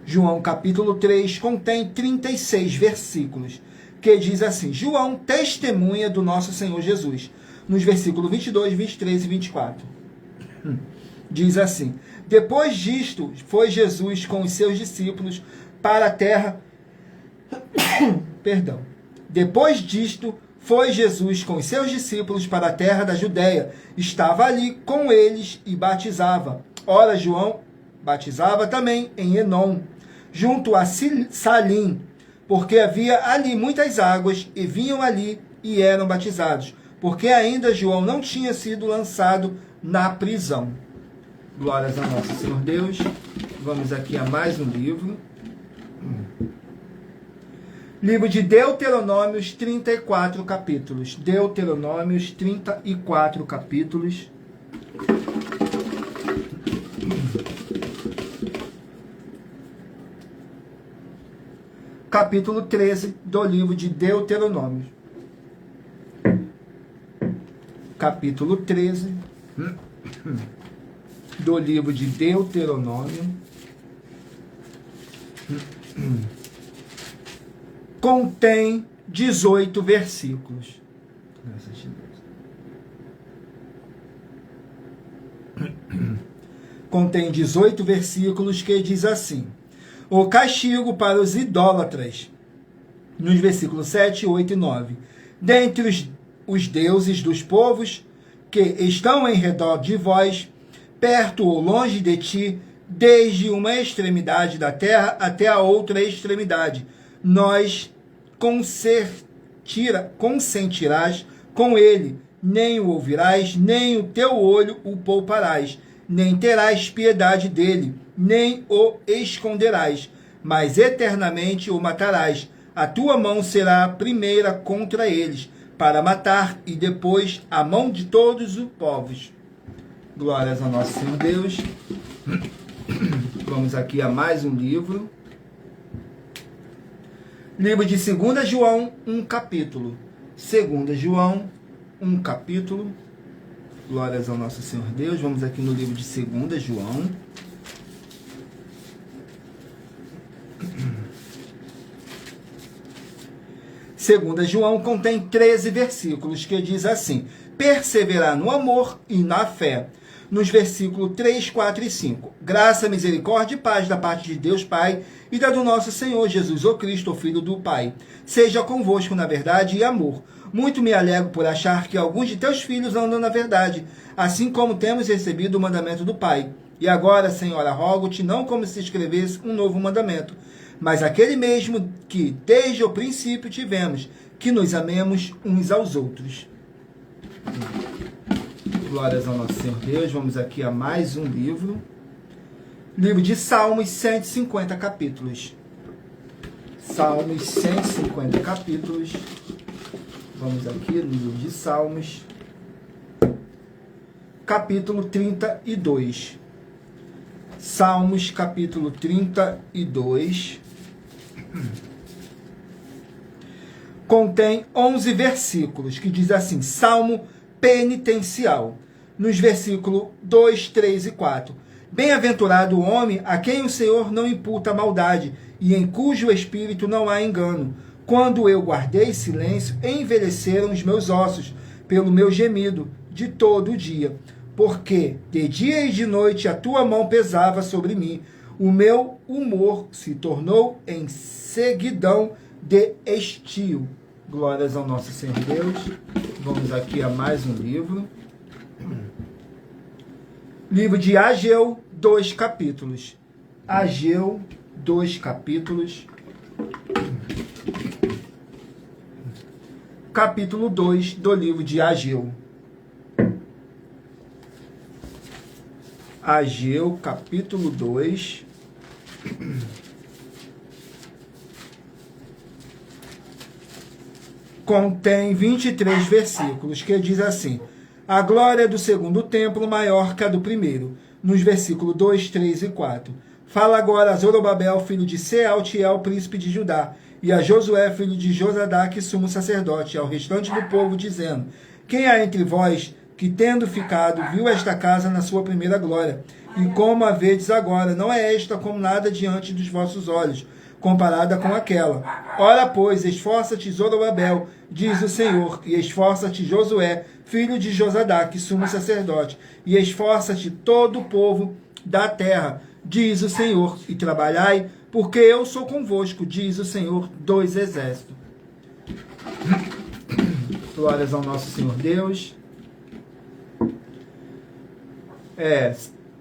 João, capítulo 3, contém 36 versículos, que diz assim: João testemunha do nosso Senhor Jesus, nos versículos 22, 23 e 24. Diz assim: depois disto, foi Jesus com os seus discípulos para a terra... Perdão. Depois disto, foi Jesus com os seus discípulos para a terra da Judéia. Estava ali com eles e batizava. Ora, João batizava também em Enom, junto a Salim, porque havia ali muitas águas, e vinham ali e eram batizados, porque ainda João não tinha sido lançado na prisão. Glórias a nosso Senhor Deus. Vamos aqui a mais um livro. Livro de Deuteronômios, 34 capítulos. Deuteronômios, 34 capítulos. Capítulo 13 do livro de Deuteronômios. Capítulo 13 do livro de Deuteronômio. Contém 18 versículos. Contém 18 versículos que diz assim: o castigo para os idólatras, nos versículos 7, 8 e 9. Dentre os deuses dos povos que estão em redor de vós, perto ou longe de ti, desde uma extremidade da terra até a outra extremidade, nós consentirás com ele, nem o ouvirás, nem o teu olho o pouparás, nem terás piedade dele, nem o esconderás, mas eternamente o matarás. A tua mão será a primeira contra eles, para matar, e depois a mão de todos os povos. Glórias ao nosso Senhor Deus. Vamos aqui a mais um livro. Livro de 2 João, 1 capítulo. 2 João, 1 capítulo. Glórias ao nosso Senhor Deus. Vamos aqui no livro de 2 João. Segunda João contém 13 versículos, que diz assim: perseverar no amor e na fé, nos versículos 3, 4 e 5. Graça, misericórdia e paz da parte de Deus Pai e da do nosso Senhor Jesus, o Cristo, o Filho do Pai. Seja convosco na verdade e amor. Muito me alegro por achar que alguns de teus filhos andam na verdade, assim como temos recebido o mandamento do Pai. E agora, Senhora, rogo-te não como se escrevesse um novo mandamento, mas aquele mesmo que desde o princípio tivemos, que nos amemos uns aos outros. Glórias ao nosso Senhor Deus. Vamos aqui a mais um livro. Livro de Salmos, 150 capítulos. Salmos, 150 capítulos. Vamos aqui no livro de Salmos. Capítulo 32. Salmos, capítulo 32. Contém 11 versículos, que diz assim: Salmo penitencial, nos versículos 2, 3 e 4. Bem-aventurado o homem a quem o Senhor não imputa maldade, e em cujo espírito não há engano. Quando eu guardei silêncio, envelheceram os meus ossos, pelo meu gemido de todo o dia. Porque de dia e de noite a tua mão pesava sobre mim. O meu humor se tornou em seguidão de estio. Glórias ao nosso Senhor Deus. Vamos aqui a mais um livro. Livro de Ageu, 2 capítulos. Ageu, 2 capítulos. Capítulo 2 do livro de Ageu. Ageu, capítulo 2. Contém 23 versículos, que diz assim: a glória do segundo templo maior que a do primeiro, nos versículos 2, 3 e 4. Fala agora a Zorobabel, filho de Sealtiel, príncipe de Judá, e a Josué, filho de Josadaque, sumo sacerdote, e ao restante do povo, dizendo: quem há entre vós que, tendo ficado, viu esta casa na sua primeira glória? E como a vedes agora, não é esta como nada diante dos vossos olhos, comparada com aquela. Ora, pois, esforça-te, Zorobabel, diz o Senhor, e esforça-te, Josué, filho de Josadaque, sumo sacerdote, e esforça-te todo o povo da terra, diz o Senhor, e trabalhai, porque eu sou convosco, diz o Senhor dos exércitos. Glórias ao nosso Senhor Deus.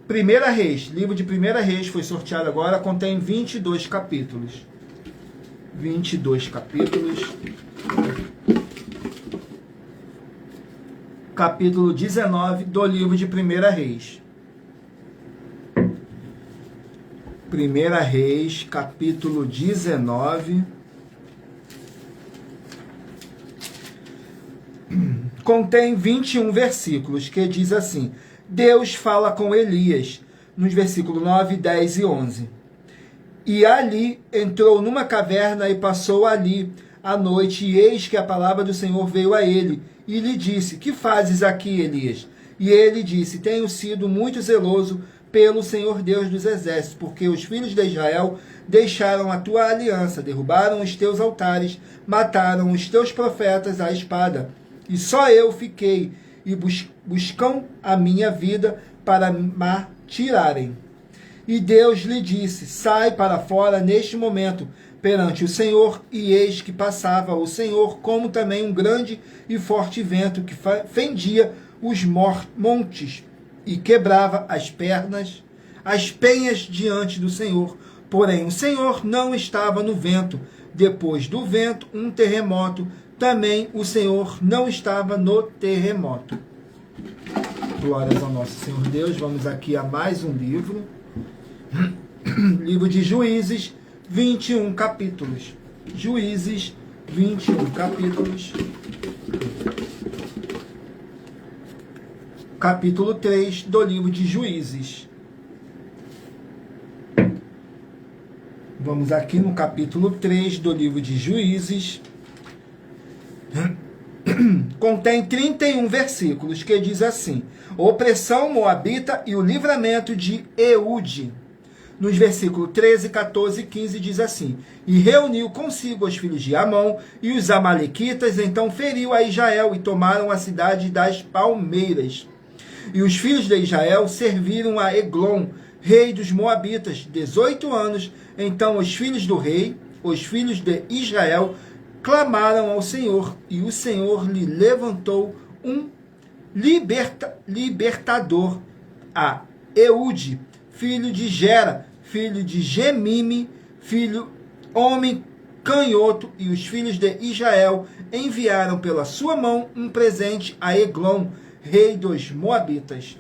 Primeira Reis, livro de Primeira Reis foi sorteado agora, contém 22 capítulos. 22 capítulos. Capítulo 19 do livro de Primeira Reis. Primeira Reis, capítulo 19. Contém 21 versículos, que diz assim: Deus fala com Elias, nos versículos 9, 10 e 11. E ali entrou numa caverna e passou ali a noite, e eis que a palavra do Senhor veio a ele, e lhe disse: que fazes aqui, Elias? E ele disse: tenho sido muito zeloso pelo Senhor Deus dos exércitos, porque os filhos de Israel deixaram a tua aliança, derrubaram os teus altares, mataram os teus profetas à espada. E só eu fiquei, e buscam a minha vida para me tirarem. E Deus lhe disse: sai para fora neste momento perante o Senhor. E eis que passava o Senhor, como também um grande e forte vento que fendia os montes e quebrava as penhas diante do Senhor. Porém o Senhor não estava no vento. Depois do vento, um terremoto. Também o Senhor não estava no terremoto. Glórias ao nosso Senhor Deus. Vamos aqui a mais um livro. Livro de Juízes, 21 capítulos. Juízes, 21 capítulos. Capítulo 3 do livro de Juízes. Vamos aqui no capítulo 3 do livro de Juízes. Contém 31 versículos, que diz assim: opressão moabita e o livramento de Eude. Nos versículos 13, 14 e 15 diz assim: e reuniu consigo os filhos de Amon e os amalequitas, então feriu a Israel e tomaram a cidade das palmeiras. E os filhos de Israel serviram a Eglon, rei dos Moabitas, 18 anos. Então os filhos do rei, os filhos de Israel, clamaram ao Senhor, e o Senhor lhe levantou um libertador, a Eude, filho de Gera, filho de Gemime, filho homem canhoto, e os filhos de Israel enviaram pela sua mão um presente a Eglon, rei dos Moabitas.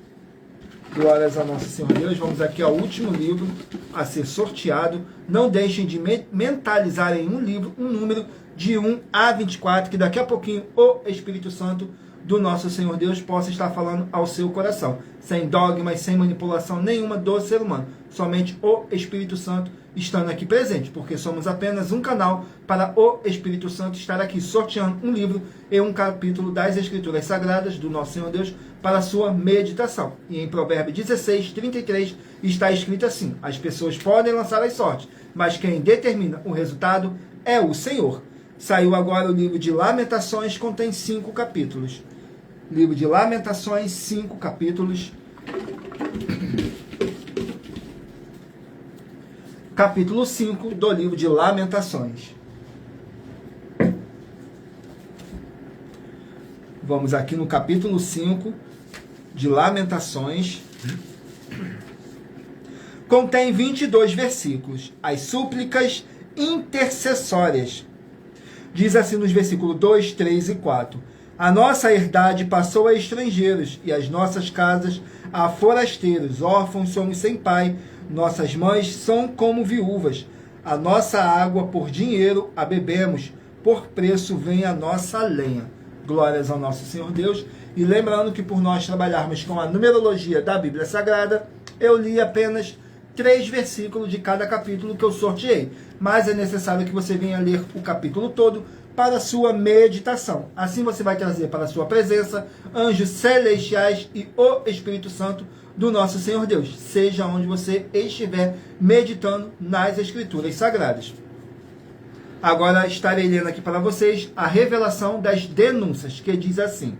Glórias a nosso Senhor Deus. Vamos aqui ao último livro a ser sorteado. Não deixem de mentalizar em um livro um número de 1 a 24, que daqui a pouquinho o Espírito Santo do nosso Senhor Deus possa estar falando ao seu coração, sem dogmas, sem manipulação nenhuma do ser humano, somente o Espírito Santo estando aqui presente, porque somos apenas um canal para o Espírito Santo estar aqui sorteando um livro e um capítulo das Escrituras Sagradas do nosso Senhor Deus para a sua meditação. E em Provérbios 16, 33 está escrito assim: as pessoas podem lançar as sortes, mas quem determina o resultado é o Senhor. Saiu agora o livro de Lamentações, contém 5 capítulos. Livro de Lamentações, 5 capítulos. Capítulo 5 do livro de Lamentações. Vamos aqui no capítulo 5 de Lamentações. Contém 22 versículos. As súplicas intercessórias. Diz assim nos versículos 2, 3 e 4. A nossa herdade passou a estrangeiros, e as nossas casas a forasteiros. Órfãos somos sem pai, nossas mães são como viúvas. A nossa água por dinheiro a bebemos, por preço vem a nossa lenha. Glórias ao nosso Senhor Deus. E lembrando que por nós trabalharmos com a numerologia da Bíblia Sagrada, eu li apenas 3 versículos de cada capítulo que eu sorteei. Mas é necessário que você venha ler o capítulo todo para a sua meditação. Assim você vai trazer para a sua presença anjos celestiais e o Espírito Santo do nosso Senhor Deus, seja onde você estiver meditando nas Escrituras Sagradas. Agora estarei lendo aqui para vocês a revelação das denúncias, que diz assim: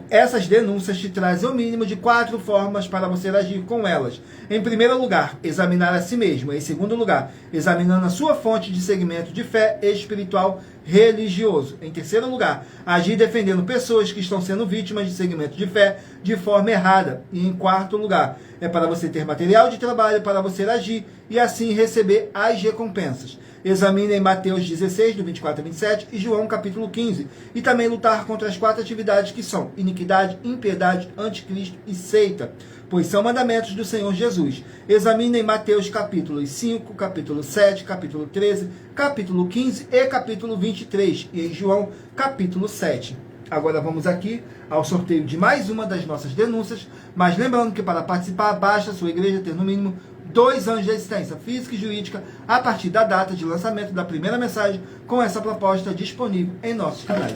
essas denúncias te trazem o mínimo de 4 formas para você agir com elas. Em primeiro lugar, examinar a si mesmo. Em segundo lugar, examinando a sua fonte de segmento de fé espiritual religioso. Em terceiro lugar, agir defendendo pessoas que estão sendo vítimas de segmento de fé de forma errada. E em quarto lugar, é para você ter material de trabalho para você agir e assim receber as recompensas. Examine em Mateus 16, do 24 a 27, e João capítulo 15. E também lutar contra as 4 atividades que são iniquidade, impiedade, anticristo e seita, pois são mandamentos do Senhor Jesus. Examine em Mateus capítulo 5, capítulo 7, capítulo 13, capítulo 15 e capítulo 23. E em João capítulo 7. Agora vamos aqui ao sorteio de mais uma das nossas denúncias. Mas lembrando que para participar, basta a sua igreja ter no mínimo 2 anos de existência física e jurídica a partir da data de lançamento da primeira mensagem com essa proposta disponível em nossos canais.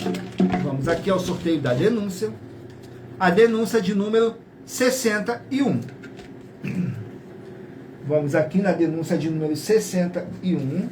Vamos aqui ao sorteio da denúncia. A denúncia de número 61. Vamos aqui na denúncia de número 61.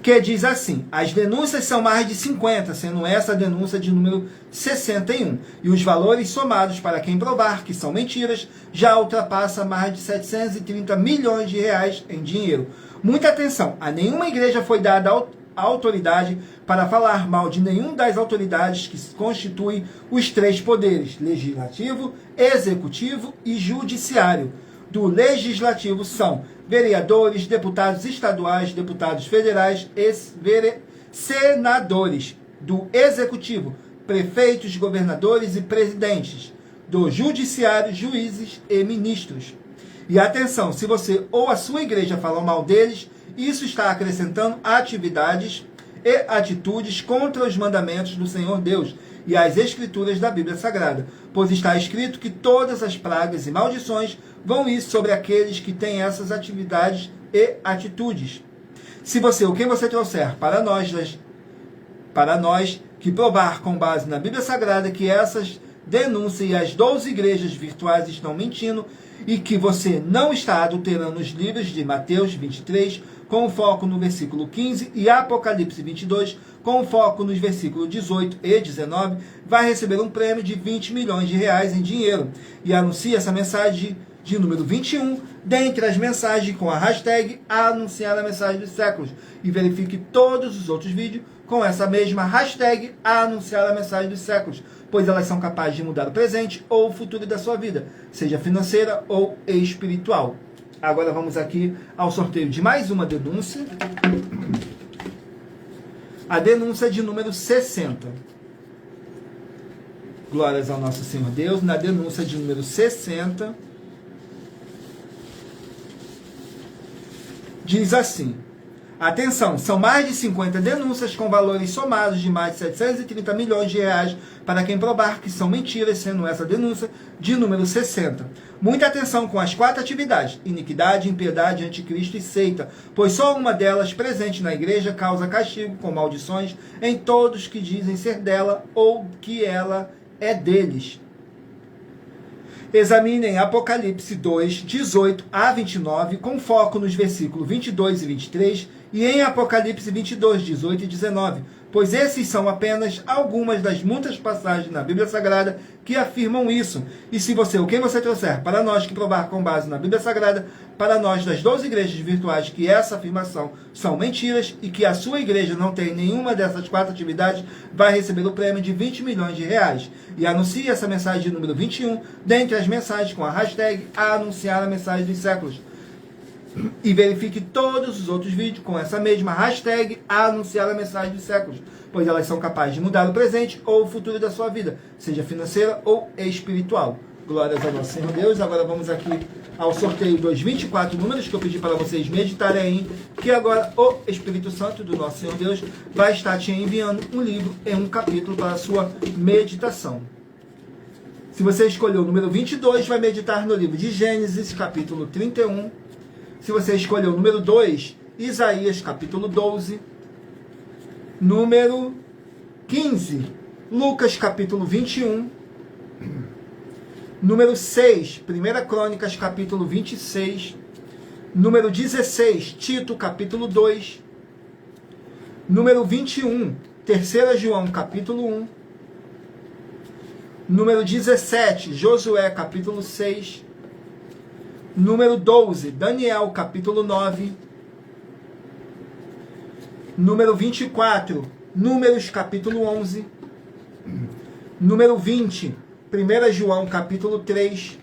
Que diz assim: as denúncias são mais de 50, sendo essa a denúncia de número 61. E os valores somados para quem provar que são mentiras já ultrapassa mais de 730 milhões de reais em dinheiro. Muita atenção, a nenhuma igreja foi dada autoridade para falar mal de nenhuma das autoridades que constituem os 3 poderes, legislativo, executivo e judiciário. Do legislativo são vereadores, deputados estaduais, deputados federais e senadores. Do executivo, prefeitos, governadores e presidentes. Do judiciário, juízes e ministros. E atenção, se você ou a sua igreja falam mal deles, isso está acrescentando atividades e atitudes contra os mandamentos do Senhor Deus e as Escrituras da Bíblia Sagrada, pois está escrito que todas as pragas e maldições vão ir sobre aqueles que têm essas atividades e atitudes. Se você, o que você trouxer para nós que provar com base na Bíblia Sagrada que essas denúncias e as 12 igrejas virtuais estão mentindo e que você não está adulterando os livros de Mateus 23, com foco no versículo 15 e Apocalipse 22, com foco nos versículos 18 e 19, vai receber um prêmio de 20 milhões de reais em dinheiro. E anuncia essa mensagem de número 21, dentre as mensagens com a hashtag anunciar a mensagem dos séculos. E verifique todos os outros vídeos com essa mesma hashtag anunciar a mensagem dos séculos, pois elas são capazes de mudar o presente ou o futuro da sua vida, seja financeira ou espiritual. Agora vamos aqui ao sorteio de mais uma denúncia. A denúncia de número 60. Glórias ao nosso Senhor Deus. Na denúncia de número 60, diz assim: atenção, são mais de 50 denúncias com valores somados de mais de 730 milhões de reais para quem provar que são mentiras, sendo essa denúncia de número 60. Muita atenção com as 4 atividades: iniquidade, impiedade, anticristo e seita, pois só uma delas presente na igreja causa castigo com maldições em todos que dizem ser dela ou que ela é deles. Examinem Apocalipse 2, 18 a 29, com foco nos versículos 22 e 23, e em Apocalipse 22, 18 e 19, pois esses são apenas algumas das muitas passagens na Bíblia Sagrada que afirmam isso. E se você ou quem você trouxer para nós que provar com base na Bíblia Sagrada, para nós das 12 igrejas virtuais, que essa afirmação são mentiras e que a sua igreja não tem nenhuma dessas 4 atividades, vai receber o prêmio de 20 milhões de reais. E anuncie essa mensagem de número 21, dentre as mensagens com a hashtag anunciar a mensagem dos séculos. E verifique todos os outros vídeos com essa mesma hashtag anunciar a mensagem dos séculos, pois elas são capazes de mudar o presente ou o futuro da sua vida, seja financeira ou espiritual. Glórias ao nosso Senhor Deus. Agora vamos aqui ao sorteio dos 24 números que eu pedi para vocês meditarem aí, que agora o Espírito Santo do nosso Senhor Deus vai estar te enviando um livro em um capítulo para a sua meditação. Se você escolheu o número 22, vai meditar no livro de Gênesis, capítulo 31. Se você escolheu o número 2, Isaías, capítulo 12. Número 15, Lucas, capítulo 21. Número 6, 1 Crônicas, capítulo 26. Número 16, Tito, capítulo 2. Número 21, 3 João, capítulo 1. Número 17, Josué, capítulo 6. Número 12, Daniel, capítulo 9. Número 24, Números, capítulo 11. Número 20, 1 João, capítulo 3.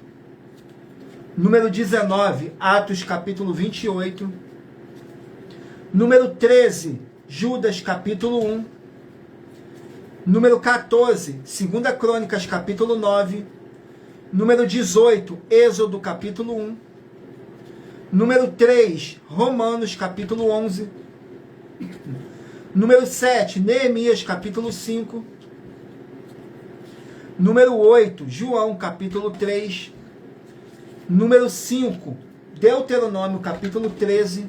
Número 19, Atos, capítulo 28. Número 13, Judas, capítulo 1. Número 14, 2 Crônicas, capítulo 9. Número 18, Êxodo, capítulo 1. Número 3, Romanos, capítulo 11. Número 7, Neemias, capítulo 5. Número 8, João, capítulo 3. Número 5, Deuteronômio, capítulo 13.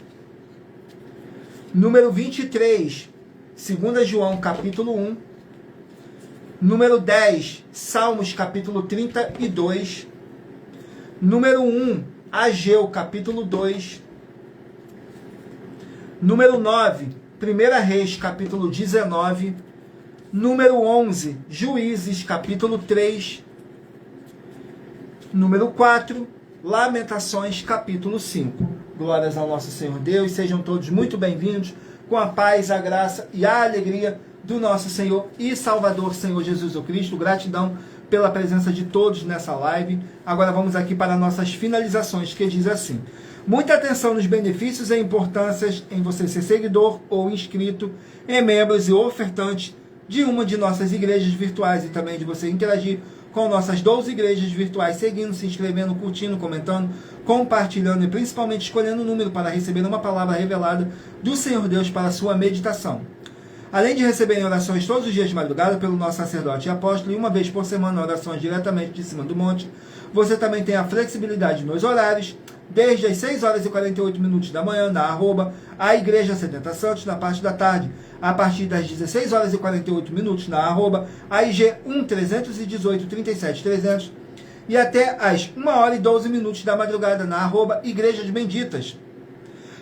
Número 23, 2 João, capítulo 1. Número 10, Salmos, capítulo 32. Número 1, Ageu, capítulo 2. Número 9, 1 Reis, capítulo 19. Número 11, Juízes, capítulo 3. Número 4, Lamentações, capítulo 5. Glórias ao nosso Senhor Deus. Sejam todos muito bem-vindos, com a paz, a graça e a alegria do nosso Senhor e Salvador, Senhor Jesus Cristo. Gratidão pela presença de todos nessa live. Agora vamos aqui para nossas finalizações, que diz assim: muita atenção nos benefícios e importâncias em você ser seguidor ou inscrito em membros e ofertante de uma de nossas igrejas virtuais, e também de você interagir com nossas 12 igrejas virtuais, seguindo, se inscrevendo, curtindo, comentando, compartilhando e principalmente escolhendo o número para receber uma palavra revelada do Senhor Deus para a sua meditação. Além de receberem orações todos os dias de madrugada pelo nosso sacerdote e apóstolo, e uma vez por semana orações diretamente de cima do monte, você também tem a flexibilidade nos horários, desde as 6 horas e 48 minutos da manhã, na @ Igreja 70 Santos, na parte da tarde, a partir das 16 horas e 48 minutos, na @IG 1318 37 300, e até às 1 hora e 12 minutos da madrugada, na @Igrejas Benditas,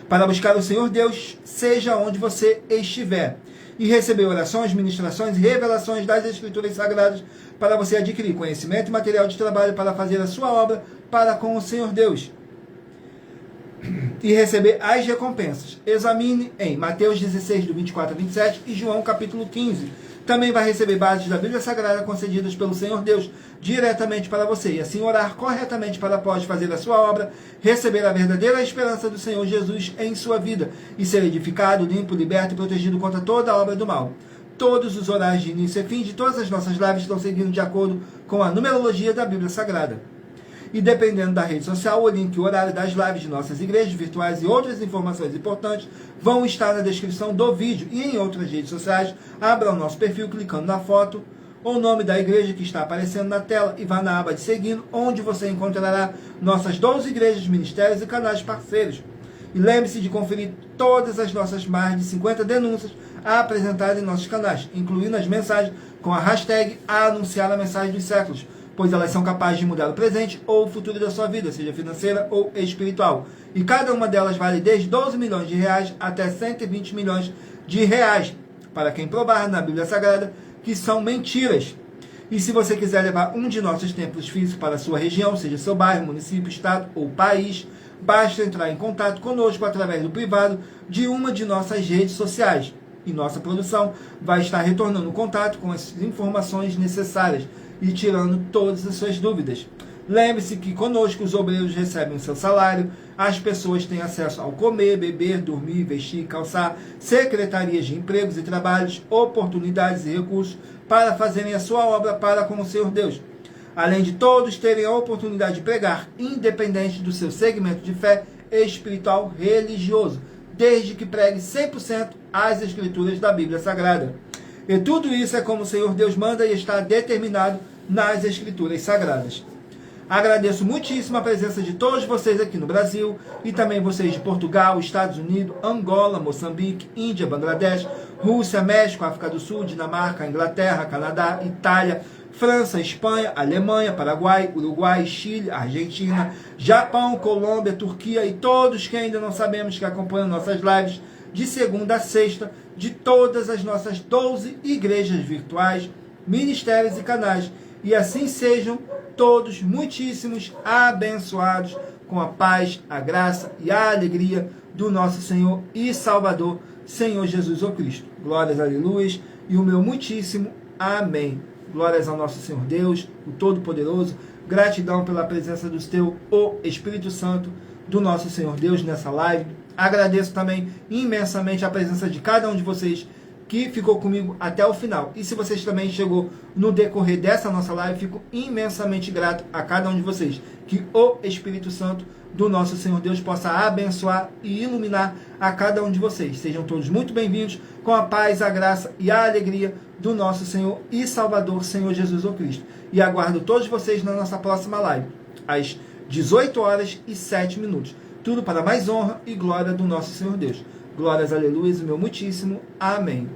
para buscar o Senhor Deus, seja onde você estiver. e receber orações, ministrações e revelações das Escrituras Sagradas para você adquirir conhecimento e material de trabalho para fazer a sua obra para com o Senhor Deus e receber as recompensas. Examine em Mateus 16, do 24 a 27 e João capítulo 15. Também vai receber bases da Bíblia Sagrada concedidas pelo Senhor Deus diretamente para você, e assim orar corretamente para após fazer a sua obra, receber a verdadeira esperança do Senhor Jesus em sua vida e ser edificado, limpo, liberto e protegido contra toda a obra do mal. Todos os horários de início e fim de todas as nossas lives estão seguindo de acordo com a numerologia da Bíblia Sagrada. E dependendo da rede social, o link e o horário das lives de nossas igrejas virtuais e outras informações importantes vão estar na descrição do vídeo. E em outras redes sociais, abra o nosso perfil clicando na foto ou o nome da igreja que está aparecendo na tela e vá na aba de seguindo, onde você encontrará nossas 12 igrejas, ministérios e canais parceiros. E lembre-se de conferir todas as nossas mais de 50 denúncias apresentadas em nossos canais, incluindo as mensagens com a hashtag Anunciar a Mensagem dos Séculos, pois elas são capazes de mudar o presente ou o futuro da sua vida, seja financeira ou espiritual. E cada uma delas vale desde 12 milhões de reais até 120 milhões de reais, para quem provar na Bíblia Sagrada que são mentiras. E se você quiser levar um de nossos templos físicos para a sua região, seja seu bairro, município, estado ou país, basta entrar em contato conosco através do privado de uma de nossas redes sociais. E nossa produção vai estar retornando contato com as informações necessárias e tirando todas as suas dúvidas. Lembre-se que conosco os obreiros recebem o seu salário, as pessoas têm acesso ao comer, beber, dormir, vestir, calçar, secretarias de empregos e trabalhos, oportunidades e recursos para fazerem a sua obra para com o Senhor Deus. Além de todos terem a oportunidade de pregar, independente do seu segmento de fé espiritual religioso, desde que pregue 100% as Escrituras da Bíblia Sagrada. E tudo isso é como o Senhor Deus manda e está determinado nas Escrituras Sagradas. Agradeço muitíssimo a presença de todos vocês aqui no Brasil e também vocês de Portugal, Estados Unidos, Angola, Moçambique, Índia, Bangladesh, Rússia, México, África do Sul, Dinamarca, Inglaterra, Canadá, Itália, França, Espanha, Alemanha, Paraguai, Uruguai, Chile, Argentina, Japão, Colômbia, Turquia e todos que ainda não sabemos que acompanham nossas lives de segunda a sexta, de todas as nossas 12 igrejas virtuais, ministérios e canais. E assim sejam todos muitíssimos abençoados com a paz, a graça e a alegria do nosso Senhor e Salvador, Senhor Jesus o Cristo. Glórias, aleluias, e o meu muitíssimo amém. Glórias ao nosso Senhor Deus, o Todo-Poderoso. Gratidão pela presença do teu, o Espírito Santo, do nosso Senhor Deus nessa live. Agradeço também imensamente a presença de cada um de vocês que ficou comigo até o final. E se vocês também chegou no decorrer dessa nossa live, fico imensamente grato a cada um de vocês. Que o Espírito Santo do nosso Senhor Deus possa abençoar e iluminar a cada um de vocês. Sejam todos muito bem-vindos com a paz, a graça e a alegria do nosso Senhor e Salvador, Senhor Jesus o Cristo. E aguardo todos vocês na nossa próxima live, às 18h07. Tudo para mais honra e glória do nosso Senhor Deus. Glórias, aleluias, o meu muitíssimo amém.